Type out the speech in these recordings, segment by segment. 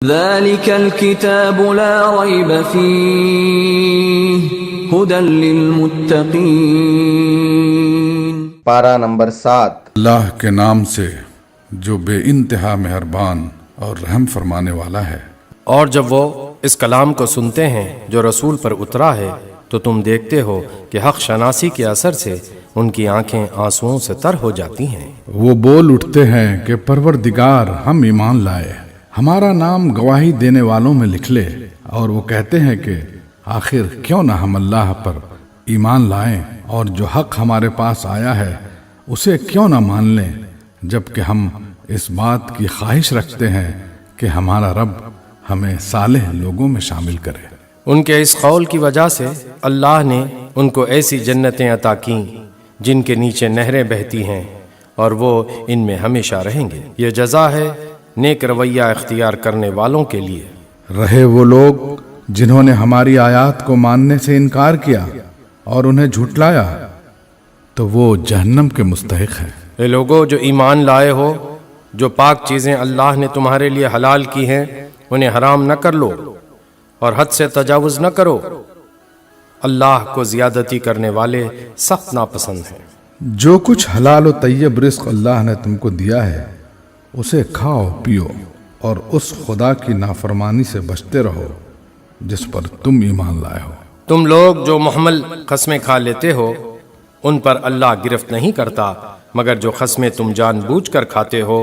ذلك الكتاب لا ريب فيه هدى للمتقين۔ پارہ نمبر 7۔ اللہ کے نام سے جو بے انتہا مہربان اور رحم فرمانے والا ہے۔ اور جب وہ اس کلام کو سنتے ہیں جو رسول پر اترا ہے تو تم دیکھتے ہو کہ حق شناسی کے اثر سے ان کی آنکھیں آنسوؤں سے تر ہو جاتی ہیں۔ وہ بول اٹھتے ہیں کہ پروردگار ہم ایمان لائے، ہمارا نام گواہی دینے والوں میں لکھ لے۔ اور وہ کہتے ہیں کہ آخر کیوں نہ ہم اللہ پر ایمان لائیں اور جو حق ہمارے پاس آیا ہے اسے کیوں نہ مان لیں، جبکہ ہم اس بات کی خواہش رکھتے ہیں کہ ہمارا رب ہمیں صالح لوگوں میں شامل کرے۔ ان کے اس قول کی وجہ سے اللہ نے ان کو ایسی جنتیں عطا کیں جن کے نیچے نہریں بہتی ہیں اور وہ ان میں ہمیشہ رہیں گے۔ یہ جزا ہے نیک رویہ اختیار کرنے والوں کے لیے۔ رہے وہ لوگ جنہوں نے ہماری آیات کو ماننے سے انکار کیا اور انہیں جھٹلایا تو وہ جہنم کے مستحق ہیں۔ اے لوگو جو ایمان لائے ہو، جو پاک چیزیں اللہ نے تمہارے لیے حلال کی ہیں انہیں حرام نہ کر لو اور حد سے تجاوز نہ کرو، اللہ کو زیادتی کرنے والے سخت ناپسند ہیں۔ جو کچھ حلال و طیب رزق اللہ نے تم کو دیا ہے اسے کھاؤ پیو اور اس خدا کی نافرمانی سے بچتے رہو جس پر تم ایمان لائے ہو۔ تم لوگ جو محمل قسمیں کھا لیتے ہو ان پر اللہ گرفت نہیں کرتا، مگر جو قسمیں تم جان بوجھ کر کھاتے ہو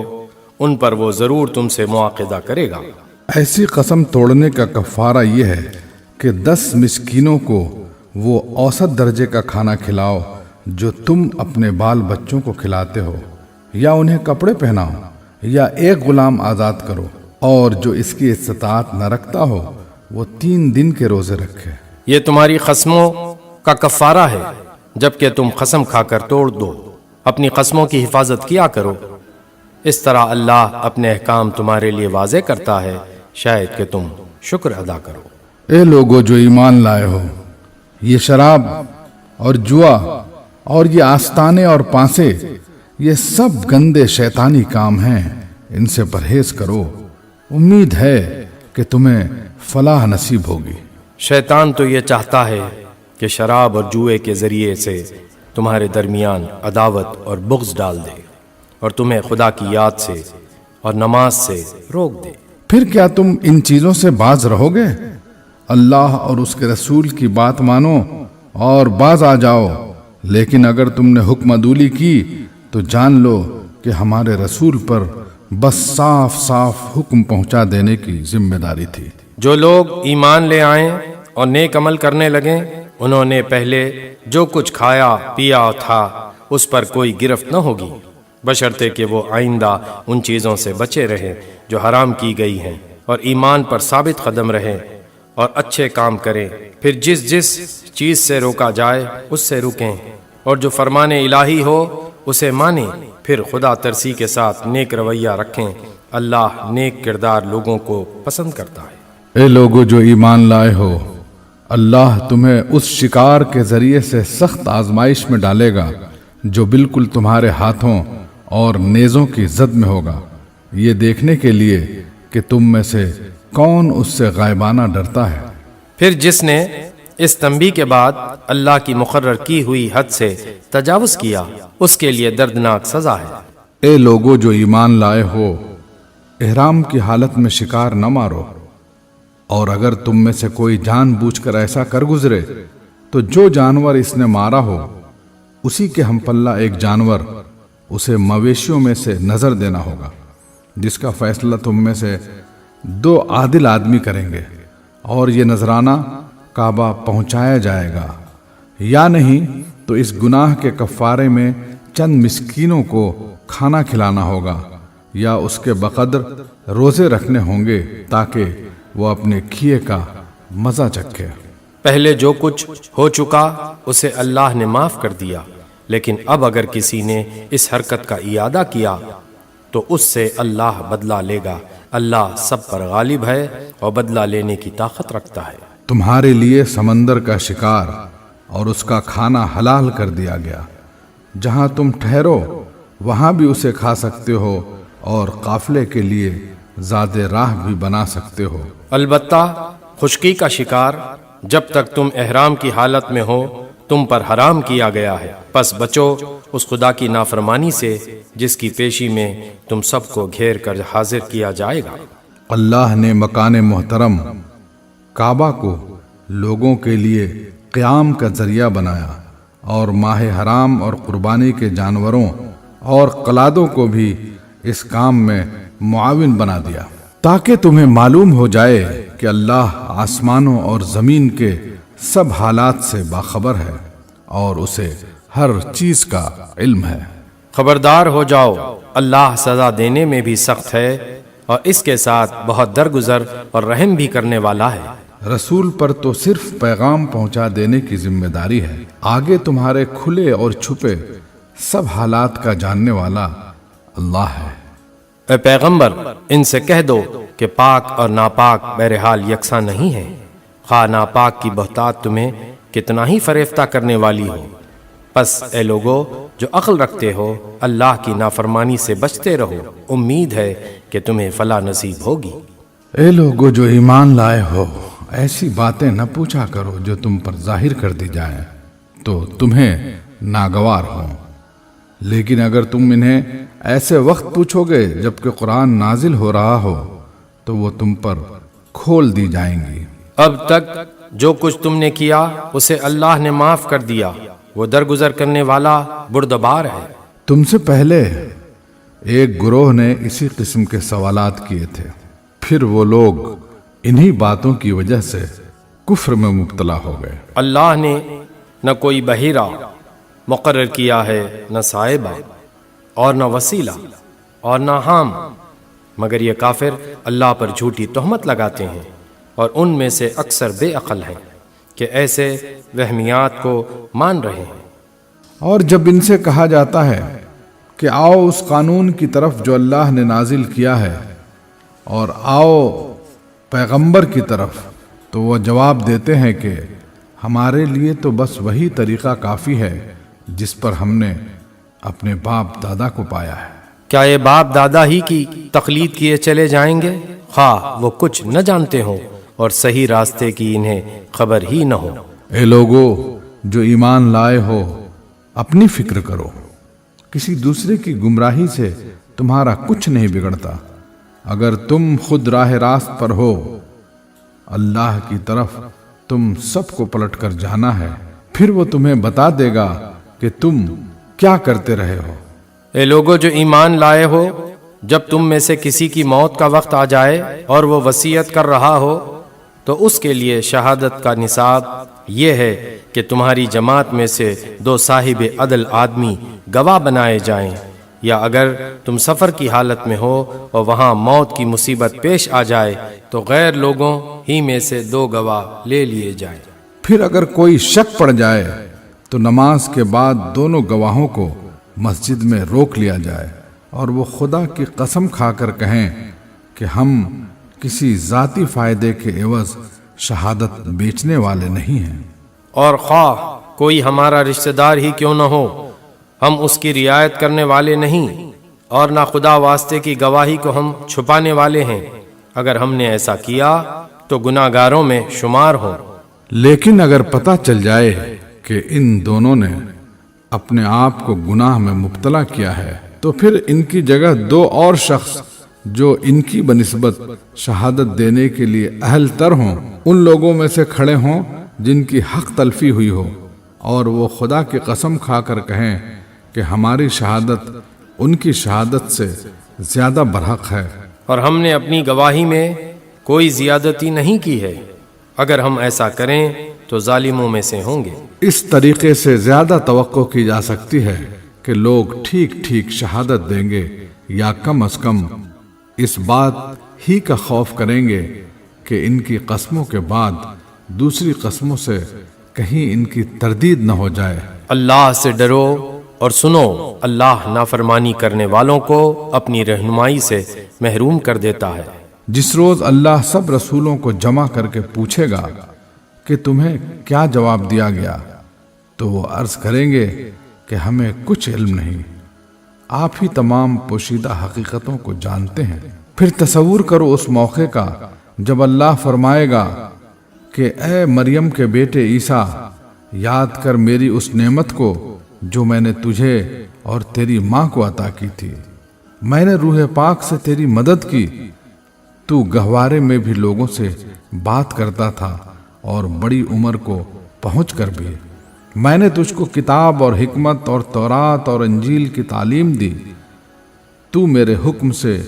ان پر وہ ضرور تم سے مواخذہ کرے گا۔ ایسی قسم توڑنے کا کفارہ یہ ہے کہ 10 مسکینوں کو وہ اوسط درجے کا کھانا کھلاؤ جو تم اپنے بال بچوں کو کھلاتے ہو، یا انہیں کپڑے پہناؤ، یا ایک غلام آزاد کرو، اور جو اس کی استطاعت نہ رکھتا ہو وہ 3 دن کے روزے رکھے۔ یہ تمہاری قسموں کا کفارہ ہے جبکہ تم قسم کھا کر توڑ دو، اپنی قسموں کی حفاظت کیا کرو، اس طرح اللہ اپنے احکام تمہارے لیے واضح کرتا ہے، شاید کہ تم شکر ادا کرو۔ اے لوگو جو ایمان لائے ہو، یہ شراب اور جوا اور یہ آستانے اور پانسے یہ سب گندے شیطانی کام ہیں، ان سے پرہیز کرو، امید ہے کہ تمہیں فلاح نصیب ہوگی۔ شیطان تو یہ چاہتا ہے کہ شراب اور جوئے کے ذریعے سے تمہارے درمیان عداوت اور بغض ڈال دے اور تمہیں خدا کی یاد سے اور نماز سے روک دے۔ پھر کیا تم ان چیزوں سے باز رہو گے؟ اللہ اور اس کے رسول کی بات مانو اور باز آ جاؤ، لیکن اگر تم نے حکم عدولی کی تو جان لو کہ ہمارے رسول پر بس صاف صاف حکم پہنچا دینے کی ذمہ داری تھی۔ جو لوگ ایمان لے آئیں اور نیک عمل کرنے لگیں انہوں نے پہلے جو کچھ کھایا پیا تھا اس پر کوئی گرفت نہ ہوگی، بشرطے کہ وہ آئندہ ان چیزوں سے بچے رہیں جو حرام کی گئی ہیں اور ایمان پر ثابت قدم رہیں اور اچھے کام کریں۔ پھر جس چیز سے روکا جائے اس سے رکیں، اور جو فرمان الہی ہو اسے مانیں، پھر خدا ترسی کے ساتھ نیک رویہ رکھیں، اللہ نیک کردار لوگوں کو پسند کرتا ہے۔ اے لوگو جو ایمان لائے ہو، اللہ تمہیں اس شکار کے ذریعے سے سخت آزمائش میں ڈالے گا جو بالکل تمہارے ہاتھوں اور نیزوں کی زد میں ہوگا، یہ دیکھنے کے لیے کہ تم میں سے کون اس سے غائبانہ ڈرتا ہے۔ پھر جس نے اس تنبیہ کے بعد اللہ کی مقرر کی ہوئی حد سے تجاوز کیا اس کے لیے دردناک سزا ہے۔ اے لوگو جو ایمان لائے ہو، احرام کی حالت میں شکار نہ مارو، اور اگر تم میں سے کوئی جان بوجھ کر ایسا کر گزرے تو جو جانور اس نے مارا ہو اسی کے ہم پلہ ایک جانور اسے مویشیوں میں سے نظر دینا ہوگا، جس کا فیصلہ تم میں سے 2 عادل آدمی کریں گے، اور یہ نذرانہ کعبہ پہنچایا جائے گا، یا نہیں تو اس گناہ کے کفارے میں چند مسکینوں کو کھانا کھلانا ہوگا، یا اس کے بقدر روزے رکھنے ہوں گے تاکہ وہ اپنے کیے کا مزہ چکھے۔ پہلے جو کچھ ہو چکا اسے اللہ نے معاف کر دیا، لیکن اب اگر کسی نے اس حرکت کا اعادہ کیا تو اس سے اللہ بدلہ لے گا، اللہ سب پر غالب ہے اور بدلہ لینے کی طاقت رکھتا ہے۔ تمہارے لیے سمندر کا شکار اور اس کا کھانا حلال کر دیا گیا، جہاں تم ٹھہرو وہاں بھی اسے کھا سکتے ہو، اور قافلے کے لیے زاد راہ بھی بنا سکتے ہو۔ البتہ خشکی کا شکار جب تک تم احرام کی حالت میں ہو تم پر حرام کیا گیا ہے، پس بچو اس خدا کی نافرمانی سے جس کی پیشی میں تم سب کو گھیر کر حاضر کیا جائے گا۔ اللہ نے مکان محترم کعبہ کو لوگوں کے لیے قیام کا ذریعہ بنایا اور ماہ حرام اور قربانی کے جانوروں اور قلادوں کو بھی اس کام میں معاون بنا دیا تاکہ تمہیں معلوم ہو جائے کہ اللہ آسمانوں اور زمین کے سب حالات سے باخبر ہے اور اسے ہر چیز کا علم ہے۔ خبردار ہو جاؤ، اللہ سزا دینے میں بھی سخت ہے اور اس کے ساتھ بہت درگزر اور رحم بھی کرنے والا ہے۔ رسول پر تو صرف پیغام پہنچا دینے کی ذمہ داری ہے، آگے تمہارے کھلے اور چھپے سب حالات کا جاننے والا اللہ ہے۔ اے پیغمبر، ان سے کہہ دو کہ پاک اور ناپاک بہرحال یکساں نہیں ہیں، خواہ ناپاک کی بہتات تمہیں کتنا ہی فریفتہ کرنے والی ہو۔ پس اے لوگو جو عقل رکھتے ہو اللہ کی نافرمانی سے بچتے رہو، امید ہے کہ تمہیں فلاح نصیب ہوگی۔ اے لوگو جو ایمان لائے ہو، ایسی باتیں نہ پوچھا کرو جو تم پر ظاہر کر دی جائیں تو تمہیں ناگوار ہوں، لیکن اگر تم انہیں ایسے وقت پوچھو گے جبکہ قرآن نازل ہو رہا ہو تو وہ تم پر کھول دی جائیں گی۔ اب تک جو کچھ تم نے کیا اسے اللہ نے معاف کر دیا، وہ درگزر کرنے والا بردبار ہے۔ تم سے پہلے ایک گروہ نے اسی قسم کے سوالات کیے تھے، پھر وہ لوگ انہی باتوں کی وجہ سے کفر میں مبتلا ہو گئے۔ اللہ نے نہ کوئی بحیرہ مقرر کیا ہے، نہ صاحبہ اور نہ وسیلہ اور نہ حام، مگر یہ کافر اللہ پر جھوٹی تہمت لگاتے ہیں اور ان میں سے اکثر بے عقل ہیں کہ ایسے وہمیات کو مان رہے ہیں۔ اور جب ان سے کہا جاتا ہے کہ آؤ اس قانون کی طرف جو اللہ نے نازل کیا ہے اور آؤ پیغمبر کی طرف، تو وہ جواب دیتے ہیں کہ ہمارے لیے تو بس وہی طریقہ کافی ہے جس پر ہم نے اپنے باپ دادا کو پایا ہے۔ کیا یہ باپ دادا ہی کی تقلید کیے چلے جائیں گے، خواہ وہ کچھ نہ جانتے ہوں اور صحیح راستے کی انہیں خبر ہی نہ ہو۔ اے لوگو جو ایمان لائے ہو، اپنی فکر کرو، کسی دوسرے کی گمراہی سے تمہارا کچھ نہیں بگڑتا۔ اگر تم خود راہ راست پر ہو، اللہ کی طرف تم سب کو پلٹ کر جانا ہے، پھر وہ تمہیں بتا دے گا کہ تم کیا کرتے رہے ہو۔ اے لوگو جو ایمان لائے ہو، جب تم میں سے کسی کی موت کا وقت آ جائے اور وہ وصیت کر رہا ہو تو اس کے لیے شہادت کا نصاب یہ ہے کہ تمہاری جماعت میں سے 2 صاحب عدل آدمی گواہ بنائے جائیں، یا اگر تم سفر کی حالت میں ہو اور وہاں موت کی مصیبت پیش آ جائے تو غیر لوگوں ہی میں سے 2 گواہ لے لیے جائیں۔ پھر اگر کوئی شک پڑ جائے تو نماز کے بعد دونوں گواہوں کو مسجد میں روک لیا جائے اور وہ خدا کی قسم کھا کر کہیں کہ ہم کسی ذاتی فائدے کے عوض شہادت بیچنے والے نہیں ہیں۔ اور خواہ کوئی ہمارا رشتہ دار ہی کیوں نہ ہو، ہم اس کی رعایت کرنے والے نہیں اور نہ خدا واسطے کی گواہی کو ہم چھپانے والے ہیں۔ اگر ہم نے ایسا کیا تو گناہگاروں میں شمار ہوں۔ لیکن اگر پتہ چل جائے کہ ان دونوں نے اپنے آپ کو گناہ میں مبتلا کیا ہے تو پھر ان کی جگہ 2 اور شخص جو ان کی بنسبت شہادت دینے کے لیے اہل تر ہوں، ان لوگوں میں سے کھڑے ہوں جن کی حق تلفی ہوئی ہو، اور وہ خدا کی قسم کھا کر کہیں کہ ہماری شہادت ان کی شہادت سے زیادہ برحق ہے، اور ہم نے اپنی گواہی میں کوئی زیادتی نہیں کی ہے۔ اگر ہم ایسا کریں تو ظالموں میں سے ہوں گے۔ اس طریقے سے زیادہ توقع کی جا سکتی ہے کہ لوگ ٹھیک ٹھیک شہادت دیں گے، یا کم از کم اس بات ہی کا خوف کریں گے کہ ان کی قسموں کے بعد دوسری قسموں سے کہیں ان کی تردید نہ ہو جائے۔ اللہ سے ڈرو اور سنو، اللہ نافرمانی کرنے والوں کو اپنی رہنمائی سے محروم کر دیتا ہے۔ جس روز اللہ سب رسولوں کو جمع کر کے پوچھے گا کہ تمہیں کیا جواب دیا گیا، تو وہ عرض کریں گے کہ ہمیں کچھ علم نہیں، آپ ہی تمام پوشیدہ حقیقتوں کو جانتے ہیں۔ پھر تصور کرو اس موقع کا جب اللہ فرمائے گا کہ اے مریم کے بیٹے عیسیٰ، یاد کر میری اس نعمت کو جو میں نے تجھے اور تیری ماں کو عطا کی تھی۔ میں نے روح پاک سے تیری مدد کی، تو گہوارے میں بھی لوگوں سے بات کرتا تھا اور بڑی عمر کو پہنچ کر بھی۔ میں نے تجھ کو کتاب اور حکمت اور تورات اور انجیل کی تعلیم دی۔ تو میرے حکم سے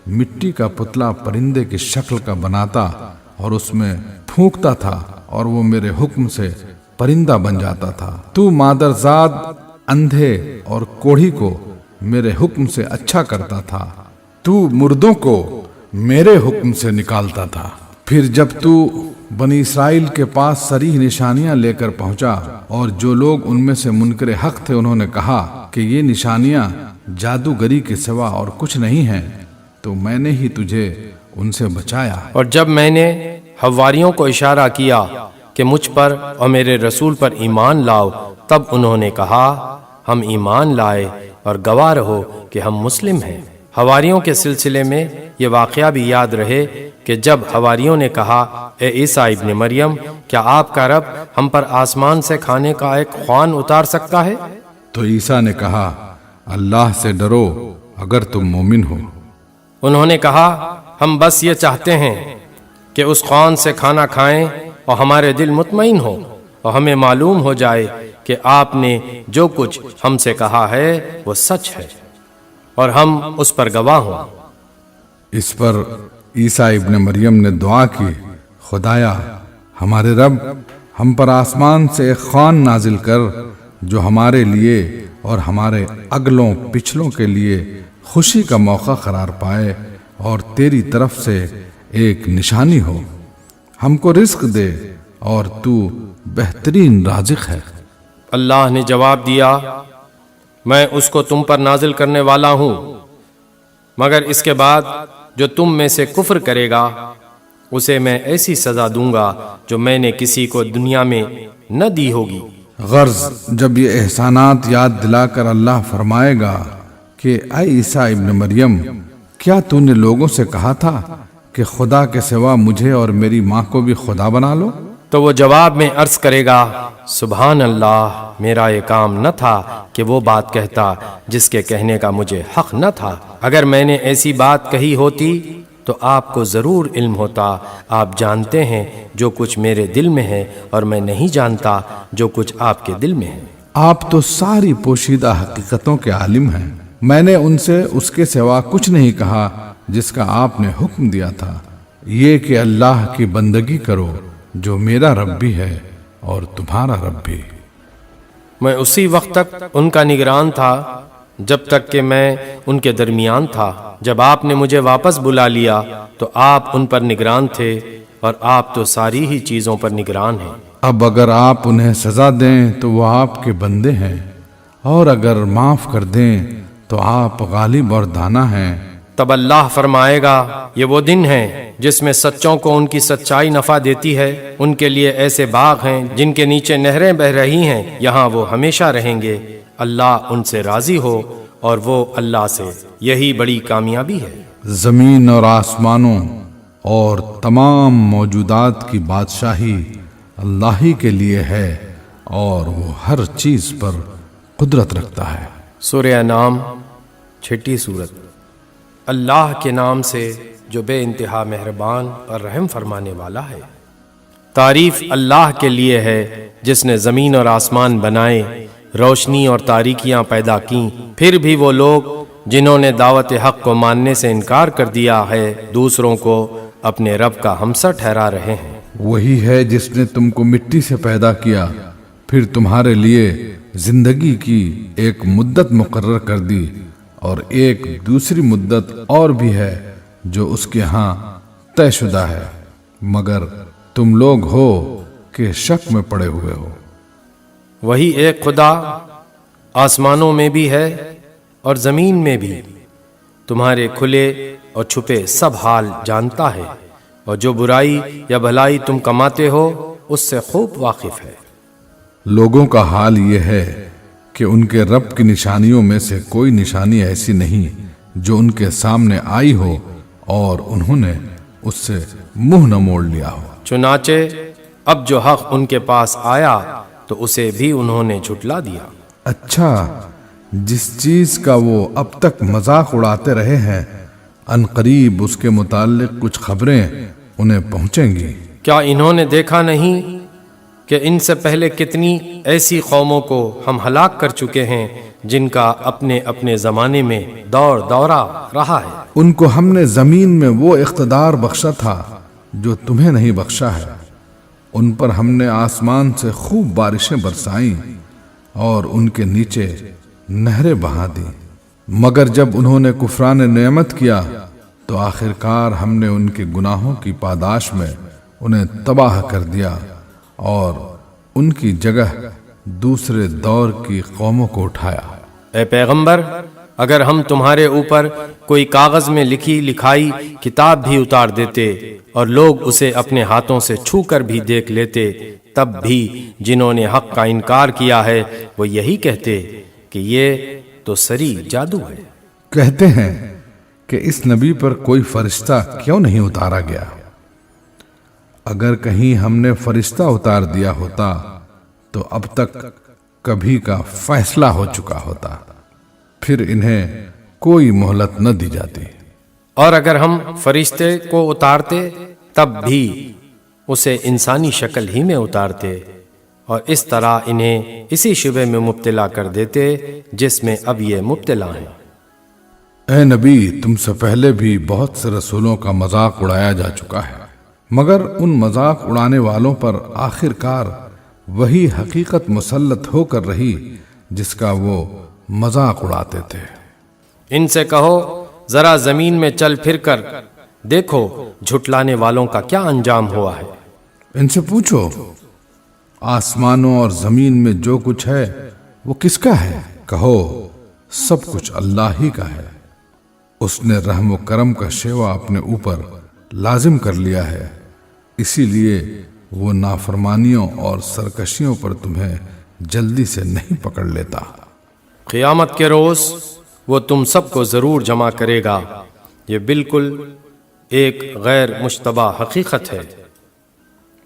مٹی کا پتلا پرندے کی شکل کا بناتا اور اس میں پھونکتا تھا اور وہ میرے حکم سے پرندہ بن جاتا تھا۔ تو مادرزاد اندھے اور کوڑھی کو میرے حکم سے اچھا کرتا تھا۔ تو مردوں کو میرے حکم سے نکالتا تھا۔ پھر جب تو بنی اسرائیل کے پاس صریح نشانیاں لے کر پہنچا اور جو لوگ ان میں سے منکر حق تھے انہوں نے کہا کہ یہ نشانیاں جادوگری کے سوا اور کچھ نہیں ہیں، تو میں نے ہی تجھے ان سے بچایا۔ اور جب میں نے حواریوں کو اشارہ کیا کہ مجھ پر اور میرے رسول پر ایمان لاؤ، تب انہوں نے کہا ہم ایمان لائے اور گواہ رہو کہ ہم مسلم ہیں۔ حواریوں کے سلسلے میں یہ واقعہ بھی یاد رہے کہ جب حواریوں نے کہا اے عیسیٰ ابن مریم، کیا آپ کا رب ہم پر آسمان سے کھانے کا ایک خوان اتار سکتا ہے؟ تو عیسیٰ نے کہا اللہ سے ڈرو اگر تم مومن ہو۔ انہوں نے کہا ہم بس یہ چاہتے ہیں کہ اس خوان سے کھانا کھائیں اور ہمارے دل مطمئن ہو اور ہمیں معلوم ہو جائے کہ آپ نے جو کچھ ہم سے کہا ہے وہ سچ ہے اور ہم اس پر گواہ ہوں۔ اس پر عیسیٰ ابن مریم نے دعا کی، خدایا ہمارے رب، ہم پر آسمان سے ایک خوان نازل کر جو ہمارے لیے اور ہمارے اگلوں پچھلوں کے لیے خوشی کا موقع قرار پائے اور تیری طرف سے ایک نشانی ہو۔ ہم کو رزق دے اور تو بہترین رازق ہے۔ اللہ نے جواب دیا میں اس کو تم پر نازل کرنے والا ہوں، مگر اس کے بعد جو تم میں سے کفر کرے گا اسے میں ایسی سزا دوں گا جو میں نے کسی کو دنیا میں نہ دی ہوگی۔ غرض جب یہ احسانات یاد دلا کر اللہ فرمائے گا کہ اے عیسیٰ ابن مریم، کیا تو نے لوگوں سے کہا تھا کہ خدا کے سوا مجھے اور میری ماں کو بھی خدا بنا لو؟ تو وہ جواب میں عرض کرے گا سبحان اللہ، میرا یہ کام نہ تھا کہ وہ بات کہتا جس کے کہنے کا مجھے حق نہ تھا۔ اگر میں نے ایسی بات کہی ہوتی تو آپ کو ضرور علم ہوتا۔ آپ جانتے ہیں جو کچھ میرے دل میں ہے اور میں نہیں جانتا جو کچھ آپ کے دل میں ہے۔ آپ تو ساری پوشیدہ حقیقتوں کے عالم ہیں۔ میں نے ان سے اس کے سوا کچھ نہیں کہا جس کا آپ نے حکم دیا تھا، یہ کہ اللہ کی بندگی کرو جو میرا رب بھی ہے اور تمہارا رب بھی۔ میں اسی وقت تک ان کا نگران تھا جب تک کہ میں ان کے درمیان تھا۔ جب آپ نے مجھے واپس بلا لیا تو آپ ان پر نگران تھے اور آپ تو ساری ہی چیزوں پر نگران ہیں۔ اب اگر آپ انہیں سزا دیں تو وہ آپ کے بندے ہیں، اور اگر معاف کر دیں تو آپ غالب اور دانا ہیں۔ تب اللہ فرمائے گا یہ وہ دن ہے جس میں سچوں کو ان کی سچائی نفع دیتی ہے۔ ان کے لیے ایسے باغ ہیں جن کے نیچے نہریں بہ رہی ہیں، یہاں وہ ہمیشہ رہیں گے۔ اللہ ان سے راضی ہو اور وہ اللہ سے، یہی بڑی کامیابی ہے۔ زمین اور آسمانوں اور تمام موجودات کی بادشاہی اللہ ہی کے لیے ہے اور وہ ہر چیز پر قدرت رکھتا ہے۔ سورہ انعام 6 سورت۔ اللہ کے نام سے جو بے انتہا مہربان اور رحم فرمانے والا ہے۔ تعریف اللہ کے لیے ہے جس نے زمین اور آسمان بنائے، روشنی اور تاریکیاں پیدا کیں۔ پھر بھی وہ لوگ جنہوں نے دعوت حق کو ماننے سے انکار کر دیا ہے دوسروں کو اپنے رب کا ہمسر ٹھہرا رہے ہیں۔ وہی ہے جس نے تم کو مٹی سے پیدا کیا، پھر تمہارے لیے زندگی کی ایک مدت مقرر کر دی، اور ایک دوسری مدت اور بھی ہے جو اس کے ہاں طے شدہ ہے، مگر تم لوگ ہو کہ شک میں پڑے ہوئے ہو۔ وہی ایک خدا آسمانوں میں بھی ہے اور زمین میں بھی، تمہارے کھلے اور چھپے سب حال جانتا ہے، اور جو برائی یا بھلائی تم کماتے ہو اس سے خوب واقف ہے۔ لوگوں کا حال یہ ہے کہ ان کے رب کی نشانیوں میں سے کوئی نشانی ایسی نہیں جو ان کے سامنے آئی ہو اور انہوں نے اس سے منہ نہ موڑ لیا ہو۔ چنانچہ اب جو حق ان کے پاس آیا تو اسے بھی انہوں نے جھٹلا دیا۔ اچھا، جس چیز کا وہ اب تک مذاق اڑاتے رہے ہیں ان قریب اس کے متعلق کچھ خبریں انہیں پہنچیں گی۔ کیا انہوں نے دیکھا نہیں کہ ان سے پہلے کتنی ایسی قوموں کو ہم ہلاک کر چکے ہیں جن کا اپنے اپنے زمانے میں دور دورہ رہا ہے؟ ان کو ہم نے زمین میں وہ اقتدار بخشا تھا جو تمہیں نہیں بخشا ہے۔ ان پر ہم نے آسمان سے خوب بارشیں برسائیں اور ان کے نیچے نہریں بہا دی، مگر جب انہوں نے کفران نعمت کیا تو آخرکار ہم نے ان کے گناہوں کی پاداش میں انہیں تباہ کر دیا اور ان کی جگہ دوسرے دور کی قوموں کو اٹھایا۔ اے پیغمبر، اگر ہم تمہارے اوپر کوئی کاغذ میں لکھی لکھائی کتاب بھی اتار دیتے اور لوگ اسے اپنے ہاتھوں سے چھو کر بھی دیکھ لیتے، تب بھی جنہوں نے حق کا انکار کیا ہے وہ یہی کہتے کہ یہ تو سری جادو ہے۔ کہتے ہیں کہ اس نبی پر کوئی فرشتہ کیوں نہیں اتارا گیا؟ اگر کہیں ہم نے فرشتہ اتار دیا ہوتا تو اب تک کبھی کا فیصلہ ہو چکا ہوتا، پھر انہیں کوئی مہلت نہ دی جاتی۔ اور اگر ہم فرشتے کو اتارتے تب بھی اسے انسانی شکل ہی میں اتارتے اور اس طرح انہیں اسی شبے میں مبتلا کر دیتے جس میں اب یہ مبتلا ہیں۔ اے نبی، تم سے پہلے بھی بہت سے رسولوں کا مذاق اڑایا جا چکا ہے، مگر ان مذاق اڑانے والوں پر آخر کار وہی حقیقت مسلط ہو کر رہی جس کا وہ مذاق اڑاتے تھے۔ ان سے کہو ذرا زمین میں چل پھر کر دیکھو جھٹلانے والوں کا کیا انجام ہوا ہے۔ ان سے پوچھو آسمانوں اور زمین میں جو کچھ ہے وہ کس کا ہے؟ کہو سب کچھ اللہ ہی کا ہے، اس نے رحم و کرم کا شیوا اپنے اوپر لازم کر لیا ہے، اسی لیے وہ نافرمانیوں اور سرکشیوں پر تمہیں جلدی سے نہیں پکڑ لیتا۔ قیامت کے روز وہ تم سب کو ضرور جمع کرے گا، یہ بالکل ایک غیر مشتبہ حقیقت ہے،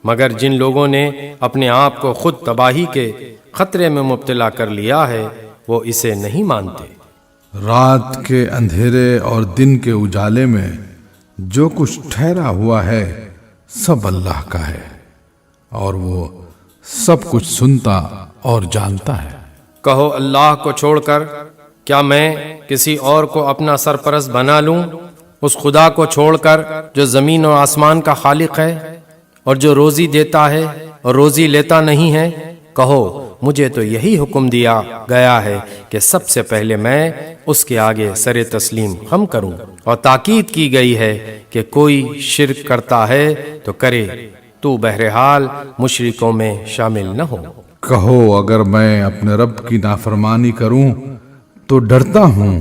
مگر جن لوگوں نے اپنے آپ کو خود تباہی کے خطرے میں مبتلا کر لیا ہے وہ اسے نہیں مانتے۔ رات کے اندھیرے اور دن کے اجالے میں جو کچھ ٹھہرا ہوا ہے سب اللہ کا ہے اور وہ سب کچھ سنتا اور جانتا ہے۔ کہو اللہ کو چھوڑ کر کیا میں کسی اور کو اپنا سرپرست بنا لوں، اس خدا کو چھوڑ کر جو زمین اور آسمان کا خالق ہے اور جو روزی دیتا ہے اور روزی لیتا نہیں ہے؟ کہو مجھے تو یہی حکم دیا گیا ہے کہ سب سے پہلے میں اس کے آگے سر تسلیم خم کروں، اور تاکید کی گئی ہے کہ کوئی شرک کرتا ہے تو کرے، تو بہرحال مشرکوں میں شامل نہ ہو۔ کہو اگر میں اپنے رب کی نافرمانی کروں تو ڈرتا ہوں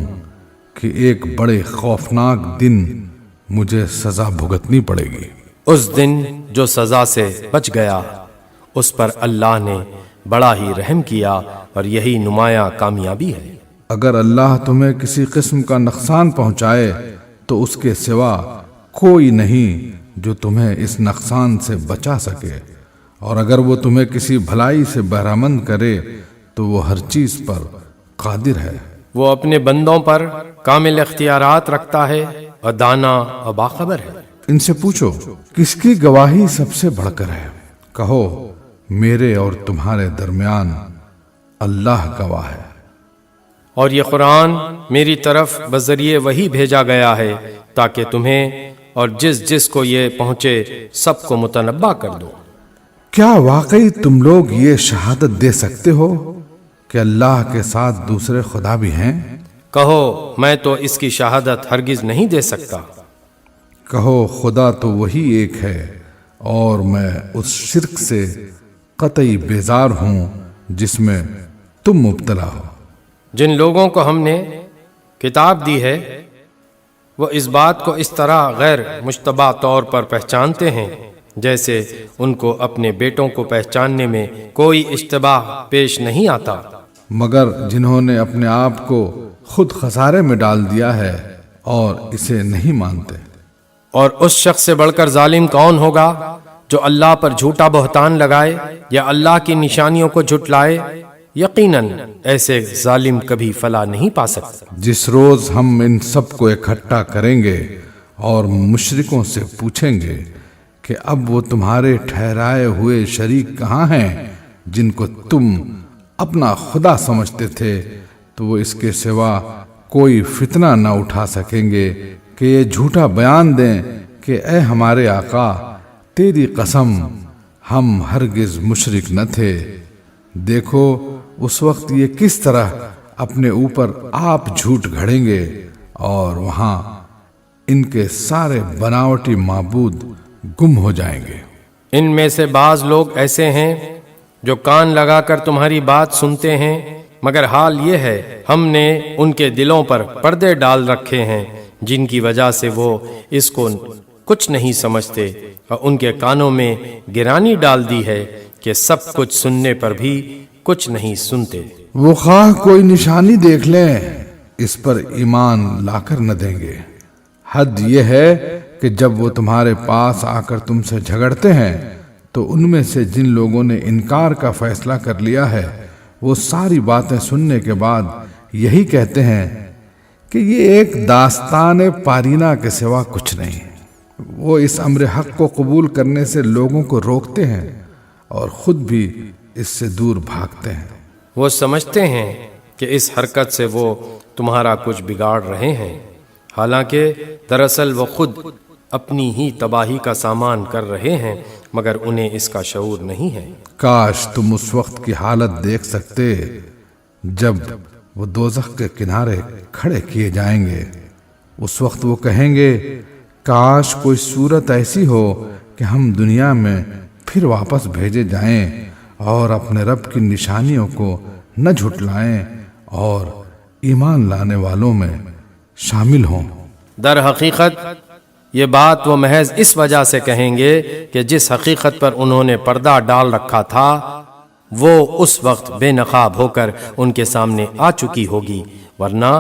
کہ ایک بڑے خوفناک دن مجھے سزا بھگتنی پڑے گی۔ اس دن جو سزا سے بچ گیا اس پر اللہ نے بڑا ہی رحم کیا اور یہی نمایاں کامیابی ہے۔ اگر اللہ تمہیں کسی قسم کا نقصان پہنچائے تو اس کے سوا کوئی نہیں جو تمہیں اس نقصان سے بچا سکے، اور اگر وہ تمہیں کسی بھلائی سے بہرامند کرے تو وہ ہر چیز پر قادر ہے۔ وہ اپنے بندوں پر کامل اختیارات رکھتا ہے اور دانا اور باخبر ہے۔ ان سے پوچھو کس کی گواہی سب سے بڑھ کر ہے؟ کہو میرے اور تمہارے درمیان اللہ گواہ ہے۔ اور یہ قرآن میری طرف بذریعے وہی بھیجا گیا ہے تاکہ تمہیں اور جس جس کو یہ پہنچے سب کو متنبہ کر دو۔ کیا واقعی تم لوگ یہ شہادت دے سکتے ہو کہ اللہ کے ساتھ دوسرے خدا بھی ہیں؟ کہو میں تو اس کی شہادت ہرگز نہیں دے سکتا۔ کہو خدا تو وہی ایک ہے اور میں اس شرک سے قطعی بیزار ہوں جس میں تم مبتلا ہو۔ جن لوگوں کو ہم نے کتاب دی ہے وہ اس بات کو اس طرح غیر مشتبہ طور پر پہچانتے ہیں جیسے ان کو اپنے بیٹوں کو پہچاننے میں کوئی اشتباہ پیش نہیں آتا، مگر جنہوں نے اپنے آپ کو خود خسارے میں ڈال دیا ہے اور اسے نہیں مانتے۔ اور اس شخص سے بڑھ کر ظالم کون ہوگا جو اللہ پر جھوٹا بہتان لگائے یا اللہ کی نشانیوں کو جھٹلائے؟ یقیناً ایسے ظالم کبھی فلاح نہیں پا سکتا۔ جس روز ہم ان سب کو اکٹھا کریں گے اور مشرکوں سے پوچھیں گے کہ اب وہ تمہارے ٹھہرائے ہوئے شریک کہاں ہیں جن کو تم اپنا خدا سمجھتے تھے، تو وہ اس کے سوا کوئی فتنہ نہ اٹھا سکیں گے کہ یہ جھوٹا بیان دیں کہ اے ہمارے آقا، تیری قسم ہم ہرگز مشرک نہ تھے۔ دیکھو اس وقت یہ کس طرح اپنے اوپر آپ جھوٹ گھڑیں گے اور وہاں ان کے سارے بناوٹی معبود گم ہو جائیں گے۔ ان میں سے بعض لوگ ایسے ہیں جو کان لگا کر تمہاری بات سنتے ہیں، مگر حال یہ ہے ہم نے ان کے دلوں پر پردے ڈال رکھے ہیں جن کی وجہ سے وہ اس کو کچھ نہیں سمجھتے، اور ان کے کانوں میں گرانی ڈال دی ہے کہ سب کچھ سننے پر بھی کچھ نہیں سنتے۔ وہ خواہ کوئی نشانی دیکھ لیں، اس پر ایمان لا کر نہ دیں گے۔ حد یہ ہے کہ جب وہ تمہارے پاس آ کر تم سے جھگڑتے ہیں تو ان میں سے جن لوگوں نے انکار کا فیصلہ کر لیا ہے وہ ساری باتیں سننے کے بعد یہی کہتے ہیں کہ یہ ایک داستان پارینہ کے سوا کچھ نہیں۔ وہ اس امر حق کو قبول کرنے سے لوگوں کو روکتے ہیں اور خود بھی اس سے دور بھاگتے ہیں۔ وہ سمجھتے ہیں کہ اس حرکت سے وہ تمہارا کچھ بگاڑ رہے ہیں، حالانکہ دراصل وہ خود اپنی ہی تباہی کا سامان کر رہے ہیں، مگر انہیں اس کا شعور نہیں ہے۔ کاش تم اس وقت کی حالت دیکھ سکتے جب وہ دوزخ کے کنارے کھڑے کیے جائیں گے۔ اس وقت وہ کہیں گے کاش کوئی صورت ایسی ہو کہ ہم دنیا میں پھر واپس بھیجے جائیں اور اپنے رب کی نشانیوں کو نہ جھٹلائیں اور ایمان لانے والوں میں شامل ہوں۔ در حقیقت یہ بات وہ محض اس وجہ سے کہیں گے کہ جس حقیقت پر انہوں نے پردہ ڈال رکھا تھا وہ اس وقت بے نقاب ہو کر ان کے سامنے آ چکی ہوگی، ورنہ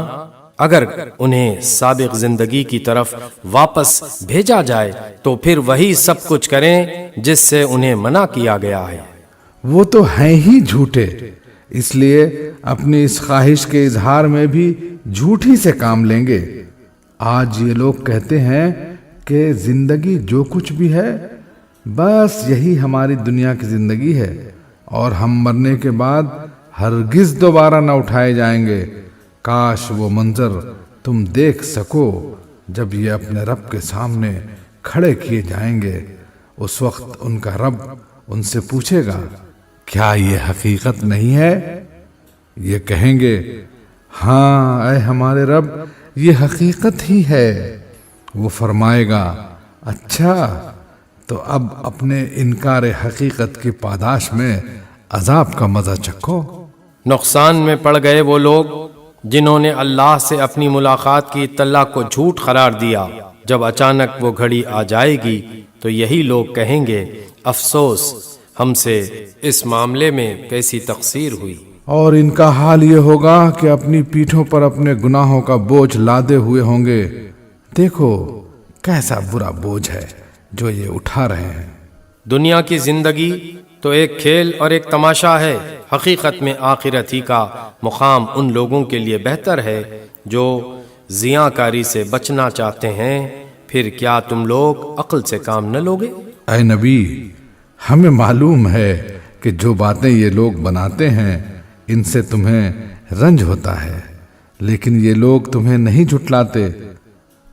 اگر انہیں سابق زندگی کی طرف واپس بھیجا جائے تو پھر وہی سب کچھ کریں جس سے انہیں منع کیا گیا ہے۔ وہ تو ہیں ہی جھوٹے، اس لیے اپنی اس خواہش کے اظہار میں بھی جھوٹ ہی سے کام لیں گے۔ آج یہ لوگ کہتے ہیں کہ زندگی جو کچھ بھی ہے بس یہی ہماری دنیا کی زندگی ہے اور ہم مرنے کے بعد ہرگز دوبارہ نہ اٹھائے جائیں گے۔ کاش وہ منظر تم دیکھ سکو جب یہ اپنے رب کے سامنے کھڑے کیے جائیں گے۔ اس وقت ان کا رب ان سے پوچھے گا کیا یہ حقیقت نہیں ہے؟ یہ کہیں گے ہاں اے ہمارے رب یہ حقیقت ہی ہے۔ وہ فرمائے گا اچھا تو اب اپنے انکار حقیقت کی پاداش میں عذاب کا مزہ چکھو۔ نقصان میں پڑ گئے وہ لوگ جنہوں نے اللہ سے اپنی ملاقات کی اطلاع کو جھوٹ قرار دیا۔ جب اچانک وہ گھڑی آ جائے گی تو یہی لوگ کہیں گے افسوس ہم سے اس معاملے میں کیسی تقصیر ہوئی۔ اور ان کا حال یہ ہوگا کہ اپنی پیٹھوں پر اپنے گناہوں کا بوجھ لادے ہوئے ہوں گے۔ دیکھو کیسا برا بوجھ ہے جو یہ اٹھا رہے ہیں۔ دنیا کی زندگی تو ایک کھیل اور ایک تماشا ہے، حقیقت میں آخرت ہی کا مقام ان لوگوں کے لیے بہتر ہے جو زیاں کاری سے بچنا چاہتے ہیں۔ پھر کیا تم لوگ عقل سے کام نہ لوگے؟ اے نبی ہمیں معلوم ہے کہ جو باتیں یہ لوگ بناتے ہیں ان سے تمہیں رنج ہوتا ہے، لیکن یہ لوگ تمہیں نہیں جھٹلاتے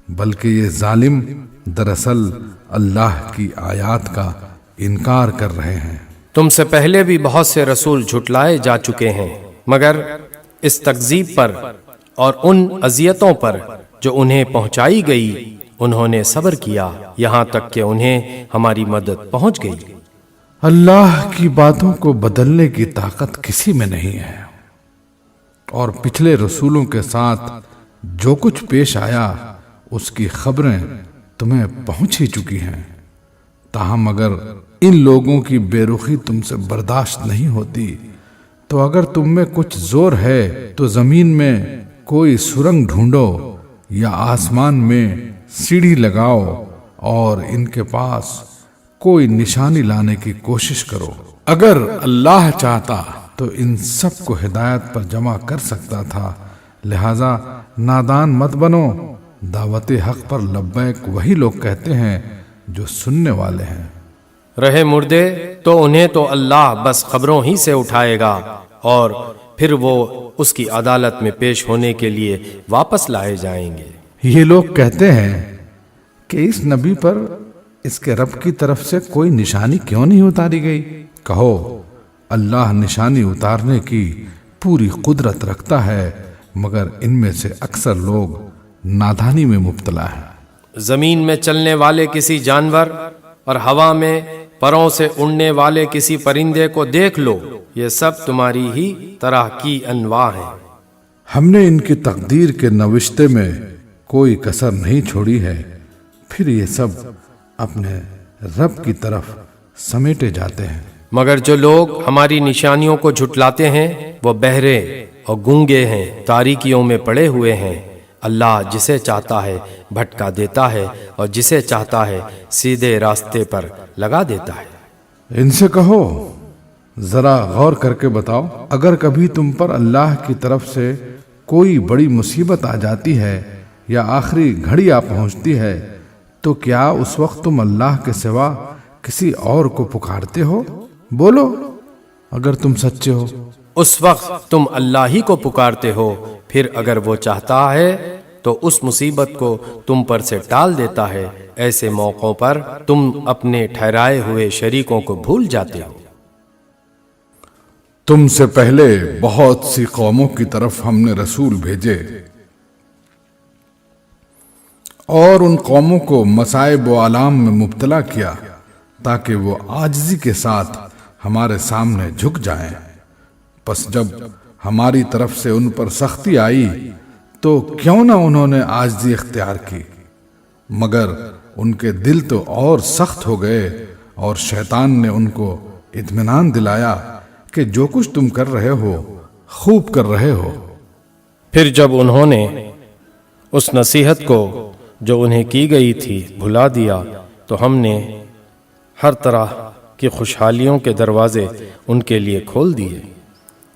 بلکہ یہ ظالم دراصل اللہ کی آیات کا انکار کر رہے ہیں۔ تم سے پہلے بھی بہت سے رسول جھٹلائے جا چکے ہیں، مگر اس تکذیب پر اور ان اذیتوں پر جو انہیں پہنچائی گئی انہوں نے صبر کیا یہاں تک کہ انہیں ہماری مدد پہنچ گئی۔ اللہ کی باتوں کو بدلنے کی طاقت کسی میں نہیں ہے، اور پچھلے رسولوں کے ساتھ جو کچھ پیش آیا اس کی خبریں تمہیں پہنچ ہی چکی ہیں۔ تاہم اگر ان لوگوں کی بے رخی تم سے برداشت نہیں ہوتی تو اگر تم میں کچھ زور ہے تو زمین میں کوئی سرنگ ڈھونڈو یا آسمان میں سیڑھی لگاؤ اور ان کے پاس کوئی نشانی لانے کی کوشش کرو۔ اگر اللہ چاہتا تو ان سب کو ہدایت پر جمع کر سکتا تھا، لہذا نادان مت بنو۔ دعوت حق پر لبیک وہی لوگ کہتے ہیں جو سننے والے ہیں۔ رہے مردے تو انہیں تو اللہ بس خبروں ہی سے اٹھائے گا اور پھر وہ اس کی عدالت میں پیش ہونے کے لیے واپس لائے جائیں گے۔ یہ لوگ کہتے ہیں کہ اس نبی پر اس کے رب کی طرف سے کوئی نشانی کیوں نہیں اتاری گئی؟ کہو اللہ نشانی اتارنے کی پوری قدرت رکھتا ہے، مگر ان میں سے اکثر لوگ نادانی میں مبتلا ہیں۔ زمین میں چلنے والے کسی جانور اور ہوا میں پروں سے اڑنے والے کسی پرندے کو دیکھ لو، یہ سب تمہاری ہی طرح کی انواع ہیں۔ ہم نے ان کی تقدیر کے نوشتے میں کوئی کسر نہیں چھوڑی ہے، پھر یہ سب اپنے رب کی طرف سمیٹے جاتے ہیں۔ مگر جو لوگ ہماری نشانیوں کو جھٹلاتے ہیں وہ بہرے اور گونگے ہیں، تاریکیوں میں پڑے ہوئے ہیں۔ اللہ جسے چاہتا ہے بھٹکا دیتا ہے اور جسے چاہتا ہے سیدھے راستے پر لگا دیتا ہے۔ ان سے کہو ذرا غور کر کے بتاؤ، اگر کبھی تم پر اللہ کی طرف سے کوئی بڑی مصیبت آ جاتی ہے یا آخری گھڑی آ پہنچتی ہے تو کیا اس وقت تم اللہ کے سوا کسی اور کو پکارتے ہو؟ بولو اگر تم سچے ہو۔ اس وقت تم اللہ ہی کو پکارتے ہو، پھر اگر وہ چاہتا ہے تو اس مصیبت کو تم پر سے ٹال دیتا ہے۔ ایسے موقعوں پر تم اپنے ٹھہرائے ہوئے شریکوں کو بھول جاتے ہو۔ تم سے پہلے بہت سی قوموں کی طرف ہم نے رسول بھیجے اور ان قوموں کو مصائب و آلام میں مبتلا کیا تاکہ وہ عاجزی کے ساتھ ہمارے سامنے جھک جائیں۔ پس جب ہماری طرف سے ان پر سختی آئی تو کیوں نہ انہوں نے عاجزی اختیار کی، مگر ان کے دل تو اور سخت ہو گئے اور شیطان نے ان کو اطمینان دلایا کہ جو کچھ تم کر رہے ہو خوب کر رہے ہو۔ پھر جب انہوں نے اس نصیحت کو جو انہیں کی گئی تھی بھلا دیا تو ہم نے ہر طرح کی خوشحالیوں کے دروازے ان کے لیے کھول دیے،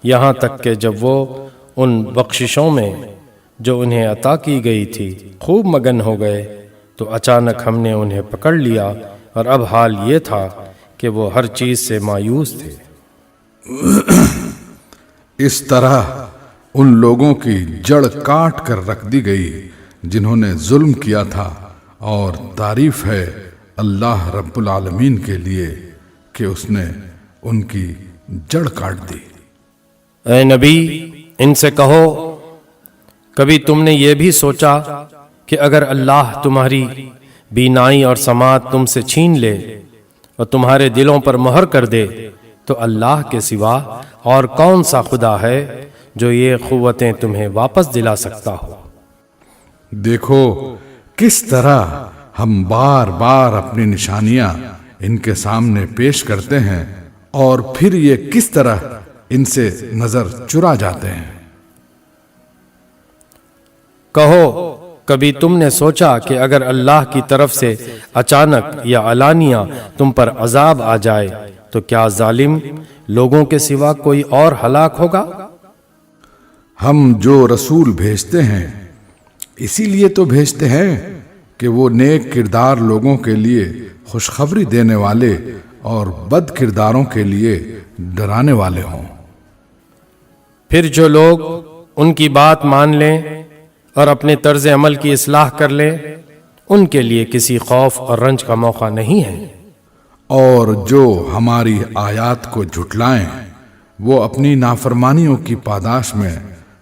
یہاں تک کہ جب وہ ان بخششوں میں جو انہیں عطا کی گئی تھی خوب مگن ہو گئے تو اچانک ہم نے انہیں پکڑ لیا، اور اب حال یہ تھا کہ وہ ہر چیز سے مایوس تھے۔ اس طرح ان لوگوں کی جڑ کاٹ کر رکھ دی گئی جنہوں نے ظلم کیا تھا، اور تعریف ہے اللہ رب العالمین کے لیے کہ اس نے ان کی جڑ کاٹ دی۔ اے نبی ان سے کہو، کبھی تم نے یہ بھی سوچا کہ اگر اللہ تمہاری بینائی اور سماعت تم سے چھین لے اور تمہارے دلوں پر مہر کر دے تو اللہ کے سوا اور کون سا خدا ہے جو یہ قوتیں تمہیں واپس دلا سکتا ہو؟ دیکھو کس طرح ہم بار بار اپنی نشانیاں ان کے سامنے پیش کرتے ہیں اور پھر یہ کس طرح ان سے نظر چرا جاتے ہیں۔ کہو کبھی تم نے سوچا کہ اگر اللہ کی طرف سے اچانک یا علانیہ تم پر عذاب آ جائے تو کیا ظالم لوگوں کے سوا کوئی اور ہلاک ہوگا؟ ہم جو رسول بھیجتے ہیں اسی لیے تو بھیجتے ہیں کہ وہ نیک کردار لوگوں کے لیے خوشخبری دینے والے اور بد کرداروں کے لیے ڈرانے والے ہوں۔ پھر جو لوگ ان کی بات مان لیں اور اپنے طرز عمل کی اصلاح کر لیں ان کے لیے کسی خوف اور رنج کا موقع نہیں ہے۔ اور جو ہماری آیات کو جھٹلائیں وہ اپنی نافرمانیوں کی پاداش میں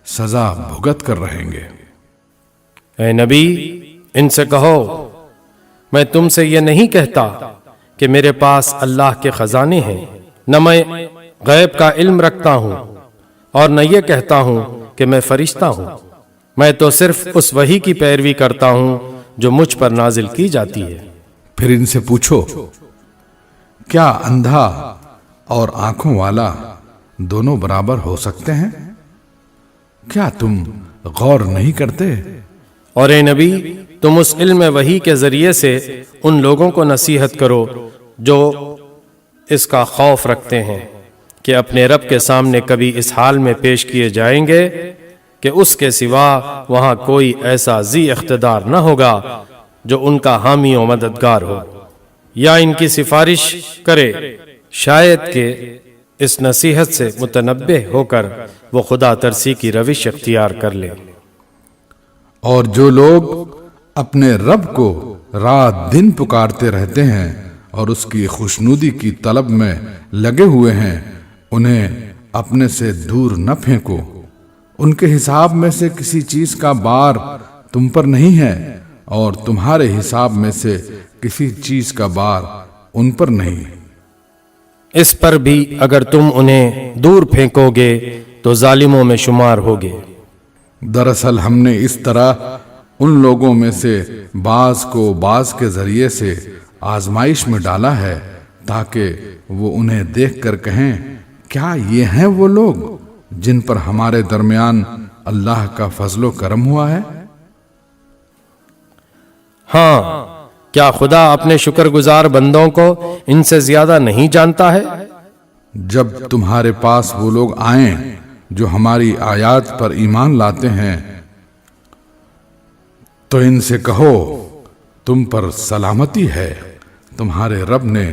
سزا بھگت کر رہیں گے۔ اے نبی ان سے کہو، میں تم سے یہ نہیں کہتا کہ میرے پاس اللہ کے خزانے ہیں، نہ میں غیب کا علم رکھتا ہوں اور نہ یہ کہتا ہوں کہ میں فرشتہ ہوں، میں تو صرف اس وحی کی پیروی کرتا ہوں جو مجھ پر نازل کی جاتی ہے۔ پھر ان سے پوچھو، کیا اندھا اور آنکھوں والا دونوں برابر ہو سکتے ہیں؟ کیا تم غور نہیں کرتے؟ اور اے نبی تم اس علم وحی کے ذریعے سے ان لوگوں کو نصیحت کرو جو اس کا خوف رکھتے ہیں کہ اپنے رب کے سامنے کبھی اس حال میں پیش کیے جائیں گے کہ اس کے سوا وہاں کوئی ایسا ذی اقتدار نہ ہوگا جو ان کا حامی و مددگار ہو یا ان کی سفارش کرے، شاید کہ اس نصیحت سے متنبہ ہو کر وہ خدا ترسی کی روش اختیار کر لے۔ اور جو لوگ اپنے رب کو رات دن پکارتے رہتے ہیں اور اس کی خوشنودی کی طلب میں لگے ہوئے ہیں، انہیں اپنے سے دور نہ پھینکو۔ ان کے حساب میں سے کسی چیز کا بار تم پر نہیں ہے اور تمہارے حساب میں سے کسی چیز کا بار ان پر نہیں۔ اس پر بھی اگر تم انہیں دور پھینکو گے تو ظالموں میں شمار ہوگے۔ دراصل ہم نے اس طرح ان لوگوں میں سے بعض کو بعض کے ذریعے سے آزمائش میں ڈالا ہے تاکہ وہ انہیں دیکھ کر کہیں کیا یہ ہیں وہ لوگ جن پر ہمارے درمیان اللہ کا فضل و کرم ہوا ہے؟ ہاں، کیا خدا اپنے شکر گزار بندوں کو ان سے زیادہ نہیں جانتا ہے؟ جب تمہارے پاس وہ لوگ آئیں جو ہماری آیات پر ایمان لاتے ہیں تو ان سے کہو تم پر سلامتی ہے، تمہارے رب نے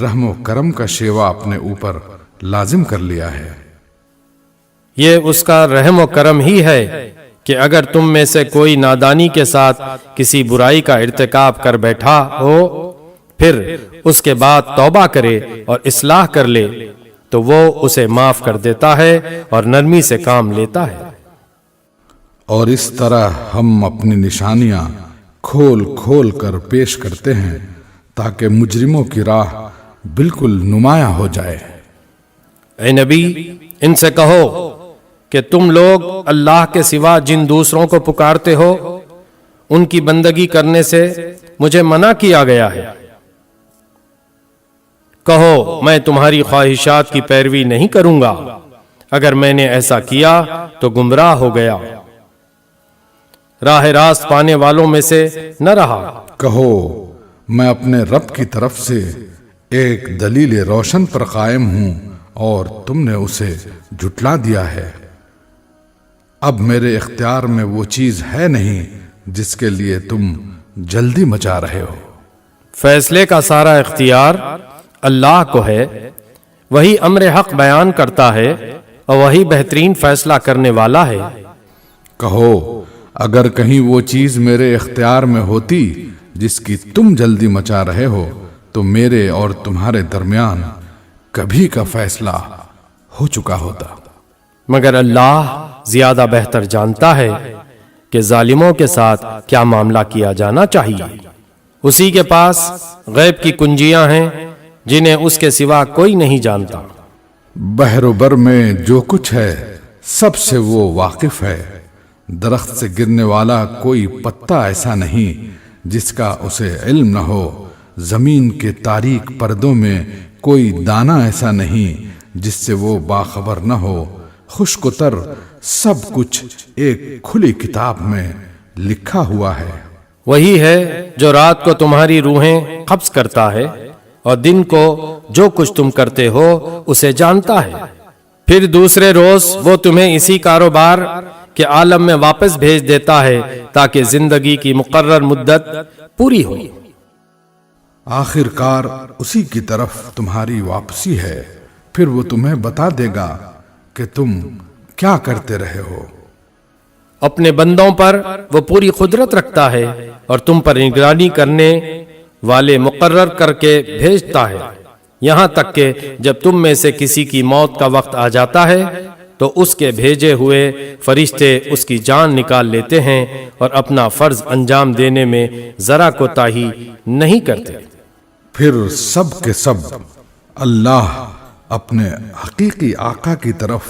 رحم و کرم کا شیوا اپنے اوپر لازم کر لیا ہے۔ یہ اس کا رحم و کرم ہی ہے کہ اگر تم میں سے کوئی نادانی کے ساتھ کسی برائی کا ارتکاب کر بیٹھا ہو پھر اس کے بعد توبہ کرے اور اصلاح کر لے تو وہ اسے معاف کر دیتا ہے اور نرمی سے کام لیتا ہے۔ اور اس طرح ہم اپنی نشانیاں کھول کھول کر پیش کرتے ہیں تاکہ مجرموں کی راہ بالکل نمایاں ہو جائے۔ اے نبی، ان سے کہو کہ تم لوگ اللہ کے سوا جن دوسروں کو پکارتے ہو ان کی بندگی کرنے سے مجھے منع کیا گیا ہے۔ کہو میں تمہاری خواہشات کی پیروی نہیں کروں گا، اگر میں نے ایسا کیا تو گمراہ ہو گیا، راہ راست پانے والوں میں سے نہ رہا۔ کہو میں اپنے رب کی طرف سے ایک دلیل روشن پر قائم ہوں اور تم نے اسے جھٹلا دیا ہے۔ اب میرے اختیار میں وہ چیز ہے نہیں جس کے لیے تم جلدی مچا رہے ہو۔ فیصلے کا سارا اختیار اللہ کو ہے، وہی امر حق بیان کرتا ہے اور وہی بہترین فیصلہ کرنے والا ہے۔ کہو اگر کہیں وہ چیز میرے اختیار میں ہوتی جس کی تم جلدی مچا رہے ہو تو میرے اور تمہارے درمیان کبھی کا فیصلہ ہو چکا ہوتا۔ مگر اللہ زیادہ بہتر جانتا ہے کہ ظالموں کے ساتھ کیا معاملہ کیا جانا چاہیے۔ اسی کے پاس غیب کی کنجیاں ہیں جنہیں اس کے سوا کوئی نہیں جانتا۔ بحر و بر میں جو کچھ ہے سب سے وہ واقف ہے۔ درخت سے گرنے والا کوئی پتا ایسا نہیں جس کا اسے علم نہ ہو، زمین کے تاریک پردوں میں کوئی دانہ ایسا نہیں جس سے وہ باخبر نہ ہو۔ خشک و تر سب کچھ ایک کھلی کتاب میں لکھا ہوا ہے۔ وہی ہے جو رات کو تمہاری روحیں قبض کرتا ہے اور دن کو جو کچھ تم کرتے ہو اسے جانتا ہے، پھر دوسرے روز وہ تمہیں اسی کاروبار کے عالم میں واپس بھیج دیتا ہے تاکہ زندگی کی مقرر مدت پوری ہو۔ آخر کار اسی کی طرف تمہاری واپسی ہے، پھر وہ تمہیں بتا دے گا کہ تم کیا کرتے رہے ہو۔ اپنے بندوں پر وہ پوری قدرت رکھتا ہے اور تم پر نگرانی کرنے والے مقرر کر کے بھیجتا ہے، یہاں تک کہ جب تم میں سے کسی کی موت کا وقت آ جاتا ہے تو اس کے بھیجے ہوئے فرشتے اس کی جان نکال لیتے ہیں اور اپنا فرض انجام دینے میں ذرا کوتاہی نہیں کرتے۔ پھر سب کے سب اللہ اپنے حقیقی آقا کی طرف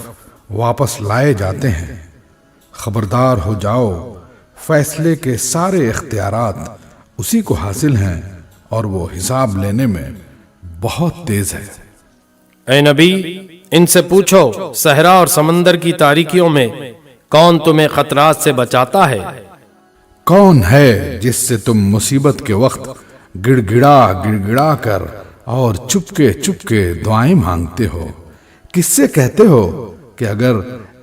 واپس لائے جاتے ہیں۔ خبردار ہو جاؤ، فیصلے کے سارے اختیارات اسی کو حاصل ہیں اور وہ حساب لینے میں بہت تیز ہے۔ اے نبی، ان سے پوچھو صحرا اور سمندر کی تاریکیوں میں کون تمہیں خطرات سے بچاتا ہے؟ کون ہے جس سے تم مصیبت کے وقت گڑ گڑا کر اور چپ کے دعائیں مانگتے ہو؟ کس سے کہتے ہو کہ اگر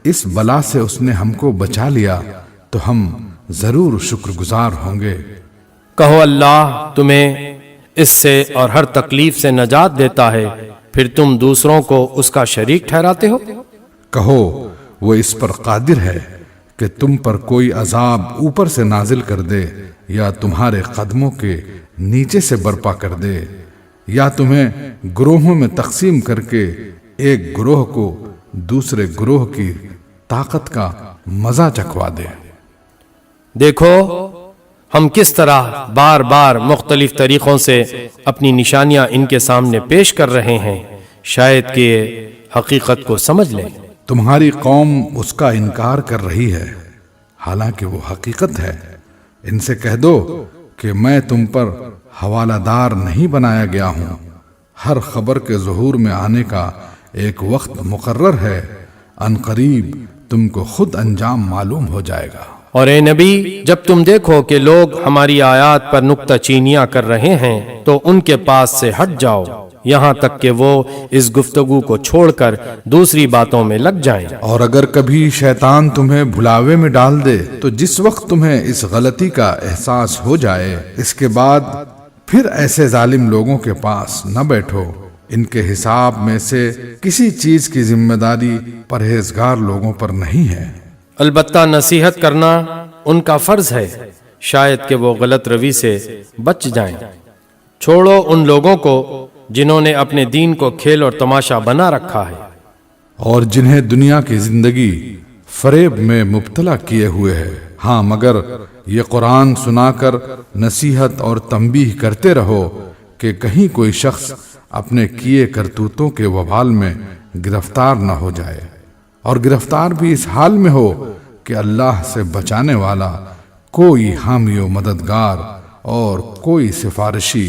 اس بلا سے اس نے ہم کو بچا لیا تو ہم ضرور شکر گزار ہوں گے؟ کہو اللہ تمہیں اس سے اور ہر تکلیف سے نجات دیتا ہے، پھر تم دوسروں کو اس کا شریک ٹھہراتے ہو؟ کہو وہ اس پر قادر ہے کہ تم پر کوئی عذاب اوپر سے نازل کر دے یا تمہارے قدموں کے نیچے سے برپا کر دے، یا تمہیں گروہوں میں تقسیم کر کے ایک گروہ کو دوسرے گروہ کی طاقت کا مزہ چکھوا دے۔ دیکھو ہم کس طرح بار بار مختلف طریقوں سے اپنی نشانیاں ان کے سامنے پیش کر رہے ہیں، شاید کہ حقیقت کو سمجھ لیں۔ تمہاری قوم اس کا انکار کر رہی ہے، حالانکہ وہ حقیقت ہے۔ ان سے کہہ دو کہ میں تم پر حوالہ دار نہیں بنایا گیا ہوں، ہر خبر کے ظہور میں آنے کا ایک وقت مقرر ہے، ان قریب تم کو خود انجام معلوم ہو جائے گا۔ اور اے نبی، جب تم دیکھو کہ لوگ ہماری آیات پر نکتہ چینیاں کر رہے ہیں تو ان کے پاس سے ہٹ جاؤ، یہاں تک کہ وہ اس گفتگو کو چھوڑ کر دوسری باتوں میں لگ جائیں۔ اور اگر کبھی شیطان تمہیں بھلاوے میں ڈال دے تو جس وقت تمہیں اس غلطی کا احساس ہو جائے، اس کے بعد پھر ایسے ظالم لوگوں کے پاس نہ بیٹھو، ان کے حساب میں سے کسی چیز کی ذمہ داری پرہیزگار لوگوں پر نہیں ہے۔ البتہ نصیحت کرنا ان کا فرض ہے، شاید کہ وہ غلط روی سے بچ جائیں۔ چھوڑو ان لوگوں کو جنہوں نے اپنے دین کو کھیل اور تماشا بنا رکھا ہے، اور جنہیں دنیا کی زندگی فریب میں مبتلا کیے ہوئے ہے۔ ہاں، مگر یہ قرآن سنا کر نصیحت اور تنبیہ کرتے رہو کہ کہیں کوئی شخص اپنے کیے کرتوتوں کے وبال میں گرفتار نہ ہو جائے، اور گرفتار بھی اس حال میں ہو کہ اللہ سے بچانے والا کوئی حامی و مددگار اور کوئی سفارشی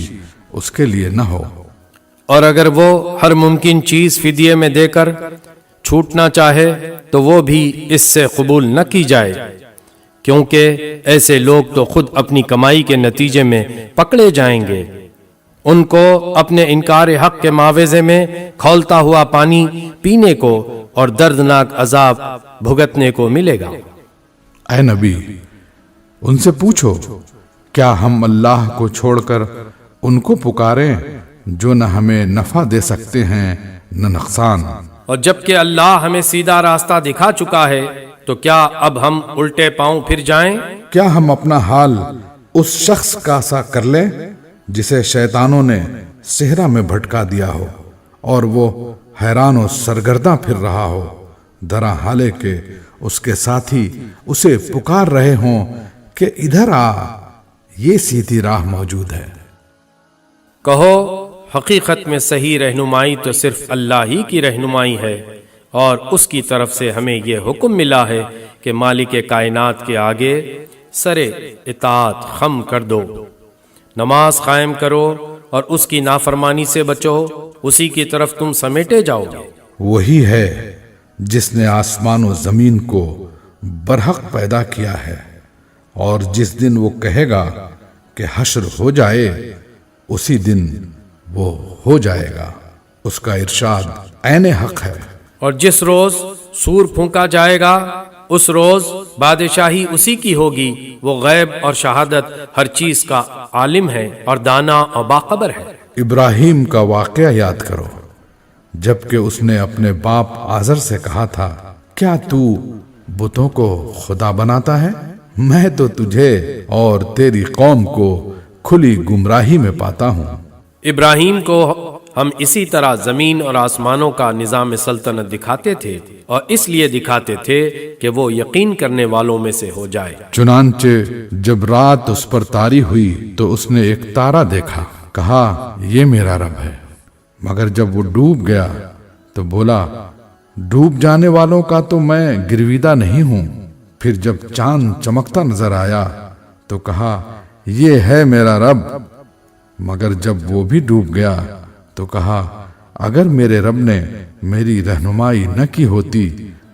اس کے لیے نہ ہو۔ اور اگر وہ ہر ممکن چیز فدیے میں دے کر چھوٹنا چاہے تو وہ بھی اس سے قبول نہ کی جائے، کیونکہ ایسے لوگ تو خود اپنی کمائی کے نتیجے میں پکڑے جائیں گے۔ ان کو اپنے انکار حق کے معاوضے میں کھولتا ہوا پانی پینے کو اور دردناک عذاب بھگتنے کو ملے گا۔ اے نبی، ان سے پوچھو کیا ہم اللہ کو چھوڑ کر ان کو پکاریں جو نہ ہمیں نفع دے سکتے ہیں نہ نقصان؟ اور جبکہ اللہ ہمیں سیدھا راستہ دکھا چکا ہے تو کیا اب ہم الٹے پاؤں پھر جائیں؟ کیا ہم اپنا حال اس شخص کا سا کر لیں جسے شیطانوں نے صحرا میں بھٹکا دیا ہو اور وہ حیران و سرگرداں پھر رہا ہو، درا حالے کہ اس کے ساتھی اسے پکار رہے ہوں کہ ادھر آ، یہ سیدھی راہ موجود ہے۔ کہو حقیقت میں صحیح رہنمائی تو صرف اللہ ہی کی رہنمائی ہے، اور اس کی طرف سے ہمیں یہ حکم ملا ہے کہ مالک کائنات کے آگے سر اطاعت خم کر دو، نماز قائم کرو اور اس کی نافرمانی سے بچو، اسی کی طرف تم سمیٹے جاؤ گے۔ وہی ہے جس نے آسمان و زمین کو برحق پیدا کیا ہے، اور جس دن وہ کہے گا کہ حشر ہو جائے اسی دن وہ ہو جائے گا، اس کا ارشاد عین حق ہے۔ اور جس روز سور پھونکا جائے گا اس روز بادشاہی اسی کی ہوگی، وہ غیب اور شہادت ہر چیز کا عالم ہے اور دانا اور باخبر ہے۔ ابراہیم کا واقعہ یاد کرو، جبکہ اس نے اپنے باپ آزر سے کہا تھا، کیا تو بتوں کو خدا بناتا ہے؟ میں تو تجھے اور تیری قوم کو کھلی گمراہی میں پاتا ہوں۔ ابراہیم کو ہم اسی طرح زمین اور آسمانوں کا نظام سلطنت دکھاتے تھے، اور اس لیے دکھاتے تھے کہ وہ یقین کرنے والوں میں سے ہو جائے۔ چنانچہ جب رات اس پر طاری ہوئی تو اس نے ایک تارا دیکھا، کہا یہ میرا رب ہے، مگر جب وہ ڈوب گیا تو بولا ڈوب جانے والوں کا تو میں گرویدہ نہیں ہوں۔ پھر جب چاند چمکتا نظر آیا تو کہا یہ ہے میرا رب، مگر جب وہ بھی ڈوب گیا تو کہا اگر میرے رب نے میری رہنمائی نہ کی ہوتی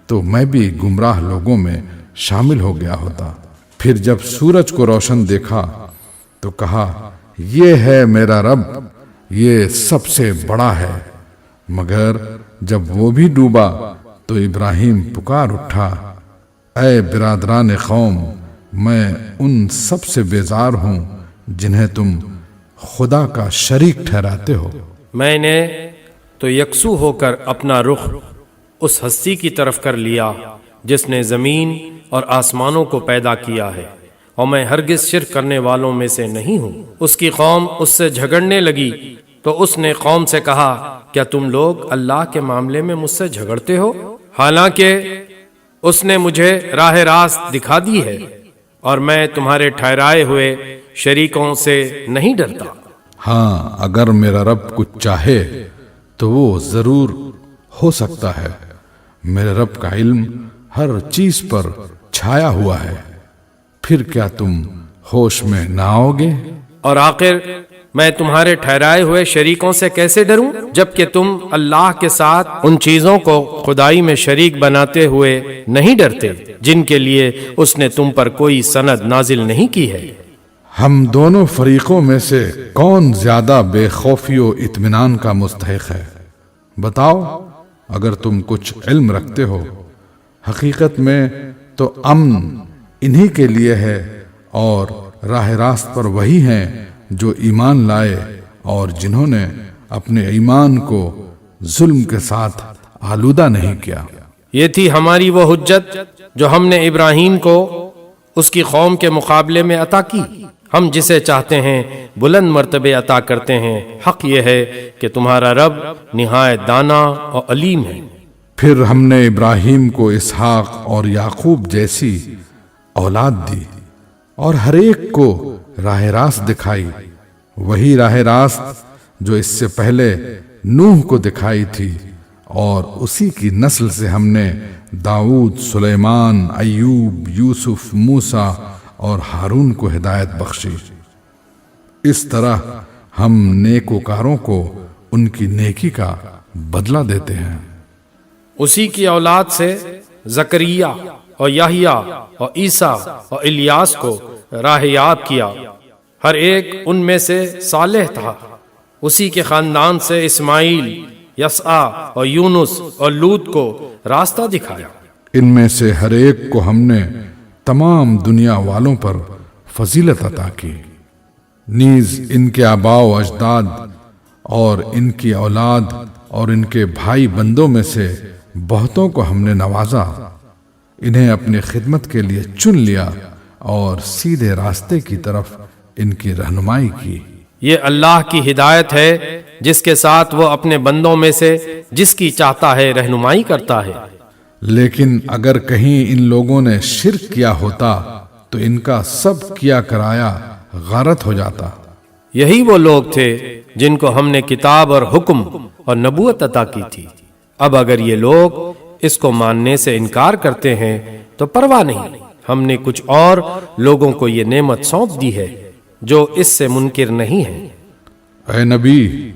تو میں بھی گمراہ لوگوں میں شامل ہو گیا ہوتا۔ پھر جب سورج کو روشن دیکھا تو کہا یہ ہے میرا رب، یہ سب سے بڑا ہے۔ مگر جب وہ بھی ڈوبا تو ابراہیم پکار اٹھا، اے برادران قوم، میں ان سب سے بیزار ہوں جنہیں تم خدا کا شریک ٹھہراتے ہو۔ میں نے تو یکسو ہو کر اپنا رخ اس ہستی کی طرف کر لیا جس نے زمین اور آسمانوں کو پیدا کیا ہے، اور میں ہرگز شرک کرنے والوں میں سے نہیں ہوں۔ اس کی قوم اس سے جھگڑنے لگی تو اس نے قوم سے کہا، کیا تم لوگ اللہ کے معاملے میں مجھ سے جھگڑتے ہو، حالانکہ اس نے مجھے راہ راست دکھا دی ہے، اور میں تمہارے ٹھہرائے ہوئے شریکوں سے نہیں ڈرتا۔ ہاں، اگر میرا رب کچھ چاہے تو وہ ضرور ہو سکتا ہے۔ میرے رب کا علم ہر چیز پر چھایا ہوا ہے، پھر کیا تم ہوش میں نہ آؤ گے؟ اور آخر میں تمہارے ٹھہرائے ہوئے شریکوں سے کیسے ڈروں، جبکہ تم اللہ کے ساتھ ان چیزوں کو خدائی میں شریک بناتے ہوئے نہیں ڈرتے جن کے لیے اس نے تم پر کوئی سند نازل نہیں کی ہے۔ ہم دونوں فریقوں میں سے کون زیادہ بے خوفی و اطمینان کا مستحق ہے؟ بتاؤ اگر تم کچھ علم رکھتے ہو۔ حقیقت میں تو امن انہی کے لیے ہے، اور راہ راست پر وہی ہیں جو ایمان لائے اور جنہوں نے اپنے ایمان کو ظلم کے ساتھ آلودہ نہیں کیا۔ یہ تھی ہماری وہ حجت جو ہم نے ابراہیم کو اس کی قوم کے مقابلے میں عطا کی۔ ہم جسے چاہتے ہیں بلند مرتبے عطا کرتے ہیں۔ حق یہ ہے کہ تمہارا رب نہایت دانا اور علیم ہے۔ پھر ہم نے ابراہیم کو اسحاق اور یعقوب جیسی اولاد دی، اور ہر ایک کو راہ راست دکھائی، وہی راہ راست جو اس سے پہلے نوح کو دکھائی تھی، اور اسی کی نسل سے ہم نے داؤد، سلیمان، ایوب، یوسف، موسیٰ اور ہارون کو ہدایت بخشی۔ اس طرح ہم نیکوکاروں کو ان کی نیکی کا بدلہ دیتے ہیں۔ اسی کی اولاد سے زکریا اور یحییٰ اور عیسیٰ اور الیاس کو راہ یاب کیا، ہر ایک ان میں سے صالح تھا۔ اسی کے خاندان سے اسماعیل، یسعا اور یونس اور لوط کو راستہ دکھایا۔ ان میں سے ہر ایک کو ہم نے تمام دنیا والوں پر فضیلت عطا کی، نیز ان کے آباء و اجداد اور ان کی اولاد اور ان کے بھائی بندوں میں سے بہتوں کو ہم نے نوازا، انہیں اپنی خدمت کے لیے چن لیا اور سیدھے راستے کی طرف ان کی رہنمائی کی۔ یہ اللہ کی ہدایت ہے جس کے ساتھ وہ اپنے بندوں میں سے جس کی چاہتا ہے رہنمائی کرتا ہے۔ لیکن اگر کہیں ان لوگوں نے شرک کیا ہوتا تو ان کا سب کیا کرایا غارت ہو جاتا۔ یہی وہ لوگ تھے جن کو ہم نے کتاب اور حکم اور نبوت عطا کی تھی۔ اب اگر یہ لوگ اس کو ماننے سے انکار کرتے ہیں تو پرواہ نہیں، ہم نے کچھ اور لوگوں کو یہ نعمت سونپ دی ہے جو اس سے منکر نہیں ہیں۔ اے نبی،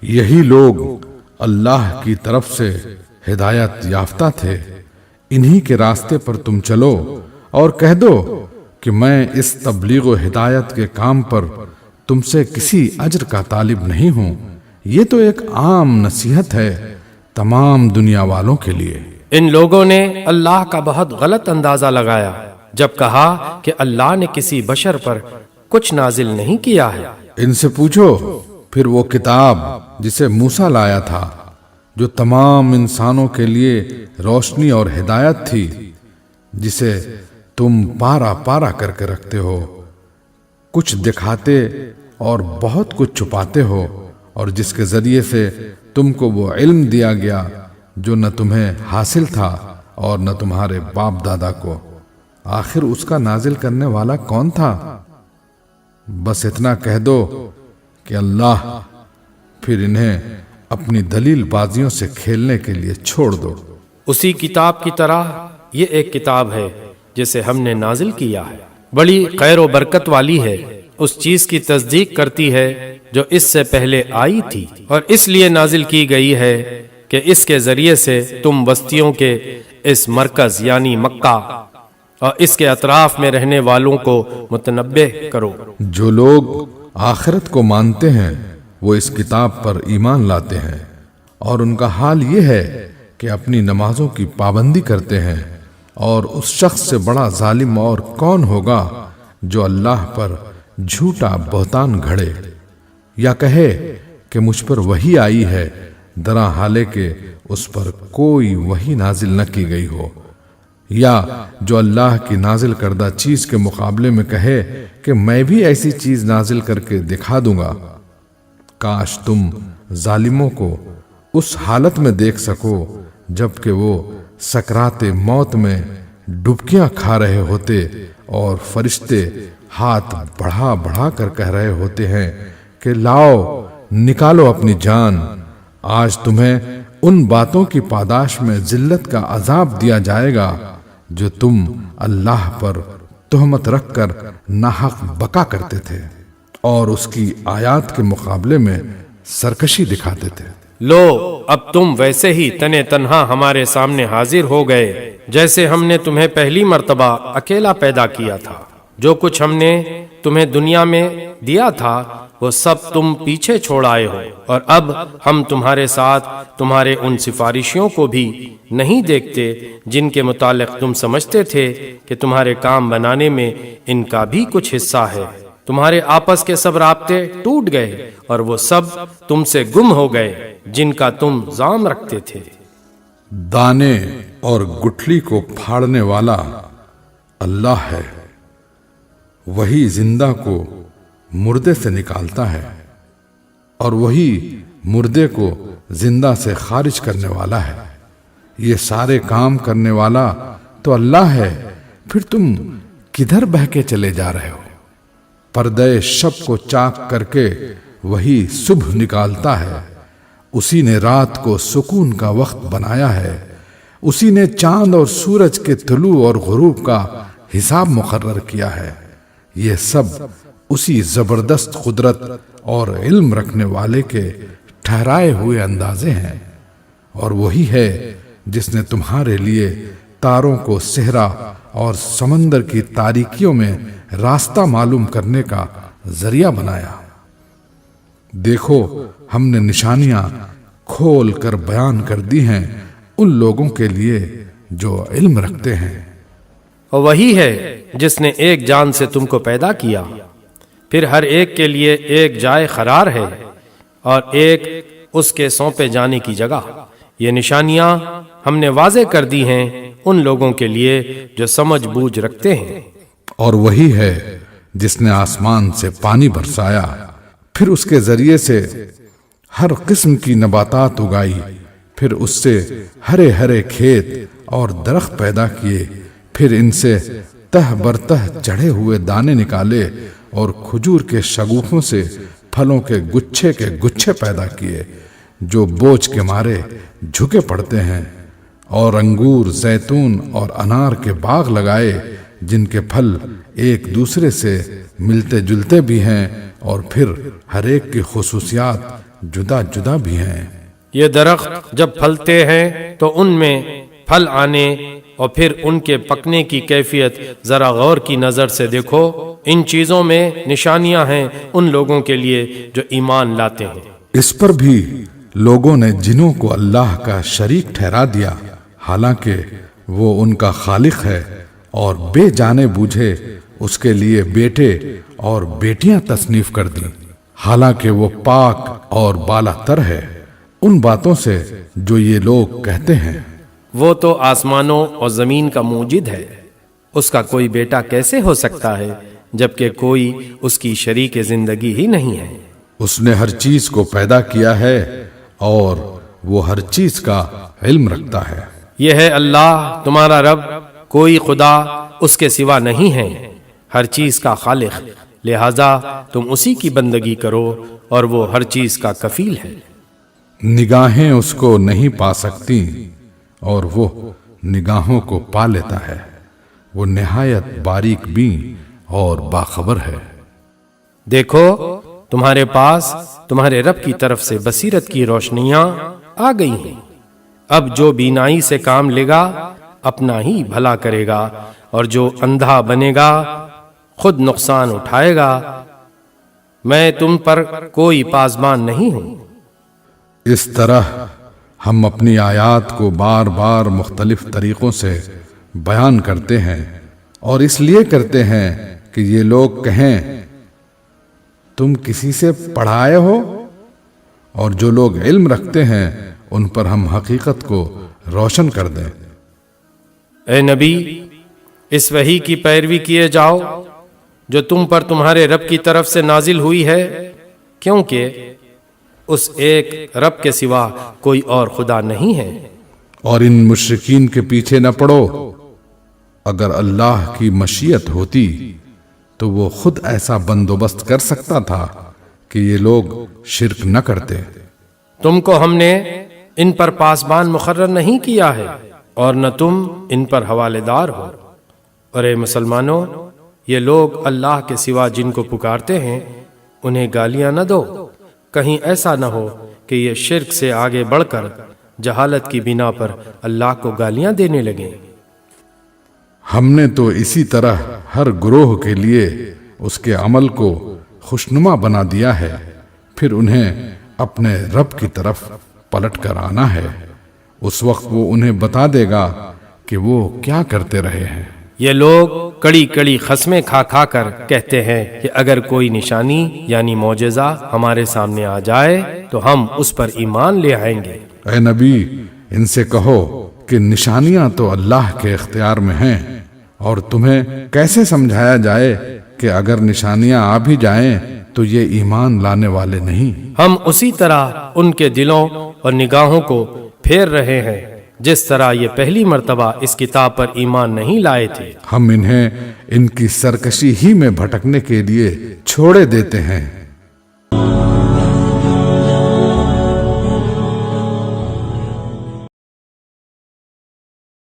یہی لوگ اللہ کی طرف سے ہدایت یافتہ تھے، انہی کے راستے پر تم چلو اور کہہ دو کہ میں اس تبلیغ و ہدایت کے کام پر تم سے کسی اجر کا طالب نہیں ہوں، یہ تو ایک عام نصیحت ہے تمام دنیا والوں کے لیے۔ ان لوگوں نے اللہ کا بہت غلط اندازہ لگایا جب کہا کہ اللہ نے کسی بشر پر کچھ نازل نہیں کیا ہے۔ ان سے پوچھو پھر وہ کتاب جسے موسیٰ لایا تھا، جو تمام انسانوں کے لیے روشنی اور ہدایت تھی، جسے تم پارا پارا کر کے رکھتے ہو، کچھ دکھاتے اور بہت کچھ چھپاتے ہو، اور جس کے ذریعے سے تم کو وہ علم دیا گیا جو نہ تمہیں حاصل تھا اور نہ تمہارے باپ دادا کو۔ آخر اس کا نازل کرنے والا کون تھا؟ بس اتنا کہہ دو کہ اللہ، پھر انہیں اپنی دلیل بازیوں سے کھیلنے کے لیے چھوڑ دو۔ اسی کتاب کی طرح یہ ایک کتاب ہے جسے ہم نے نازل کیا ہے، بڑی خیر و برکت والی ہے، اس چیز کی تصدیق کرتی ہے جو اس سے پہلے آئی تھی، اور اس لیے نازل کی گئی ہے کہ اس کے ذریعے سے تم بستیوں کے اس مرکز یعنی مکہ اور اس کے اطراف میں رہنے والوں کو متنبہ کرو۔ جو لوگ آخرت کو مانتے ہیں وہ اس کتاب پر ایمان لاتے ہیں، اور ان کا حال یہ ہے کہ اپنی نمازوں کی پابندی کرتے ہیں، اور اس شخص سے بڑا ظالم اور کون ہوگا جو اللہ پر جھوٹا بہتان گھڑے یا کہے کہ مجھ پر وحی آئی ہے، درا حالے کہ اس پر کوئی وحی نازل نہ کی گئی ہو، یا جو اللہ کی نازل کردہ چیز کے مقابلے میں کہے کہ میں بھی ایسی چیز نازل کر کے دکھا دوں گا۔ کاش تم ظالموں کو اس حالت میں دیکھ سکو جب کہ وہ سکرات موت میں ڈبکیاں کھا رہے ہوتے اور فرشتے ہاتھ بڑھا بڑھا کر کہہ رہے ہوتے ہیں کہ لاؤ نکالو اپنی جان، آج تمہیں ان باتوں کی پاداش میں ذلت کا عذاب دیا جائے گا جو تم اللہ پر تہمت رکھ کر ناحق بکا کرتے تھے اور اس کی آیات کے مقابلے میں سرکشی دکھاتے تھے۔ لو اب تم ویسے ہی تنے تنہا ہمارے سامنے حاضر ہو گئے جیسے ہم نے تمہیں پہلی مرتبہ اکیلا پیدا کیا تھا۔ جو کچھ ہم نے تمہیں دنیا میں دیا تھا وہ سب تم پیچھے چھوڑ آئے ہو، اور اب ہم تمہارے ساتھ تمہارے ان سفارشیوں کو بھی نہیں دیکھتے جن کے متعلق تم سمجھتے تھے کہ تمہارے کام بنانے میں ان کا بھی کچھ حصہ ہے۔ تمہارے آپس کے سب رابطے ٹوٹ گئے اور وہ سب تم سے گم ہو گئے جن کا تم زام رکھتے تھے۔ دانے اور گٹھلی کو پھاڑنے والا اللہ ہے، وہی زندہ کو مردے سے نکالتا ہے اور وہی مردے کو زندہ سے خارج کرنے والا ہے۔ یہ سارے کام کرنے والا تو اللہ ہے، پھر تم کدھر بہہ کے چلے جا رہے ہو؟ پردے شب کو چاک کر کے وہی صبح نکالتا ہے، اسی نے رات کو سکون کا وقت بنایا ہے، اسی نے چاند اور سورج کے طلوع اور غروب کا حساب مقرر کیا ہے۔ یہ سب اسی زبردست قدرت اور علم رکھنے والے کے ٹھہرائے ہوئے اندازے ہیں، اور وہی ہے جس نے تمہارے لیے تاروں کو صحرا اور سمندر کی تاریکیوں میں راستہ معلوم کرنے کا ذریعہ بنایا۔ دیکھو ہم نے نشانیاں کھول کر بیان کر دی ہیں ان لوگوں کے لیے جو علم رکھتے ہیں۔ اور وہی ہے جس نے ایک جان سے تم کو پیدا کیا، پھر ہر ایک کے لیے ایک جائے قرار ہے اور ایک اس کے سونپے جانے کی جگہ۔ یہ نشانیاں ہم نے واضح کر دی ہیں ان لوگوں کے لیے جو سمجھ بوجھ رکھتے ہیں۔ اور وہی ہے جس نے آسمان سے پانی برسایا، پھر اس کے ذریعے سے ہر قسم کی نباتات اگائی، پھر اس سے ہرے ہرے کھیت اور درخت پیدا کیے، پھر ان سے تہ برتہ چڑھے ہوئے دانے نکالے اور کھجور کے شگوفوں سے پھلوں کے گچھے پیدا کیے جو بوجھ کے مارے جھکے پڑتے ہیں، اور انگور، زیتون اور انار کے باغ لگائے جن کے پھل ایک دوسرے سے ملتے جلتے بھی ہیں اور پھر ہر ایک کی خصوصیات جدا جدا بھی ہیں۔ یہ درخت جب پھلتے ہیں تو ان میں پھل آنے اور پھر ان کے پکنے کی کیفیت ذرا غور کی نظر سے دیکھو۔ ان چیزوں میں نشانیاں ہیں ان لوگوں کے لیے جو ایمان لاتے ہیں۔ اس پر بھی لوگوں نے جنوں کو اللہ کا شریک ٹھہرا دیا، حالانکہ وہ ان کا خالق ہے، اور بے جانے بوجھے اس کے لیے بیٹے اور بیٹیاں تصنیف کر دیں، حالانکہ وہ پاک اور بالا تر ہے ان باتوں سے جو یہ لوگ کہتے ہیں۔ وہ تو آسمانوں اور زمین کا موجد ہے، اس کا کوئی بیٹا کیسے ہو سکتا ہے جبکہ کوئی اس کی شریک زندگی ہی نہیں ہے۔ اس نے ہر چیز کو پیدا کیا ہے اور وہ ہر چیز کا علم رکھتا ہے۔ یہ ہے اللہ تمہارا رب، کوئی خدا اس کے سوا نہیں ہے، ہر چیز کا خالق، لہذا تم اسی کی بندگی کرو اور وہ ہر چیز کا کفیل ہے۔ نگاہیں اس کو نہیں پا سکتی اور وہ نگاہوں کو پا لیتا ہے، وہ نہایت باریک بین اور باخبر ہے۔ دیکھو تمہارے پاس تمہارے رب کی طرف سے بصیرت کی روشنیاں آ گئی ہیں، اب جو بینائی سے کام لے گا اپنا ہی بھلا کرے گا اور جو اندھا بنے گا خود نقصان اٹھائے گا، میں تم پر کوئی پاسبان نہیں ہوں۔ اس طرح ہم اپنی آیات کو بار بار مختلف طریقوں سے بیان کرتے ہیں، اور اس لیے کرتے ہیں کہ یہ لوگ کہیں تم کسی سے پڑھائے ہو، اور جو لوگ علم رکھتے ہیں ان پر ہم حقیقت کو روشن کر دیں۔ اے نبی، اس وحی کی پیروی کیے جاؤ جو تم پر تمہارے رب کی طرف سے نازل ہوئی ہے، کیونکہ اس ایک رب کے سوا کوئی اور خدا نہیں ہے۔ اور ان مشرکین کے پیچھے نہ پڑو، اگر اللہ کی مشیت ہوتی تو وہ خود ایسا بندوبست کر سکتا تھا کہ یہ لوگ شرک نہ کرتے۔ تم کو ہم نے ان پر پاسبان مقرر نہیں کیا ہے، اور نہ تم ان پر حوالے دار ہو۔ اور اے مسلمانوں، یہ لوگ اللہ کے سوا جن کو پکارتے ہیں انہیں گالیاں نہ دو، کہیں ایسا نہ ہو کہ یہ شرک سے آگے بڑھ کر جہالت کی بنا پر اللہ کو گالیاں دینے لگیں۔ ہم نے تو اسی طرح ہر گروہ کے لیے اس کے عمل کو خوشنما بنا دیا ہے، پھر انہیں اپنے رب کی طرف پلٹ کر آنا ہے، اس وقت وہ انہیں بتا دے گا کہ وہ کیا کرتے رہے ہیں۔ یہ لوگ کڑی کڑی قسمیں کھا کھا کر کہتے ہیں کہ اگر کوئی نشانی یعنی معجزہ ہمارے سامنے آ جائے تو ہم اس پر ایمان لے آئیں گے۔ اے نبی، ان سے کہو کہ نشانیاں تو اللہ کے اختیار میں ہیں، اور تمہیں کیسے سمجھایا جائے کہ اگر نشانیاں آ بھی جائیں تو یہ ایمان لانے والے نہیں۔ ہم اسی طرح ان کے دلوں اور نگاہوں کو پھیر رہے ہیں جس طرح یہ پہلی مرتبہ اس کتاب پر ایمان نہیں لائے تھے۔ ہم انہیں ان کی سرکشی ہی میں بھٹکنے کے لیے چھوڑے دیتے ہیں۔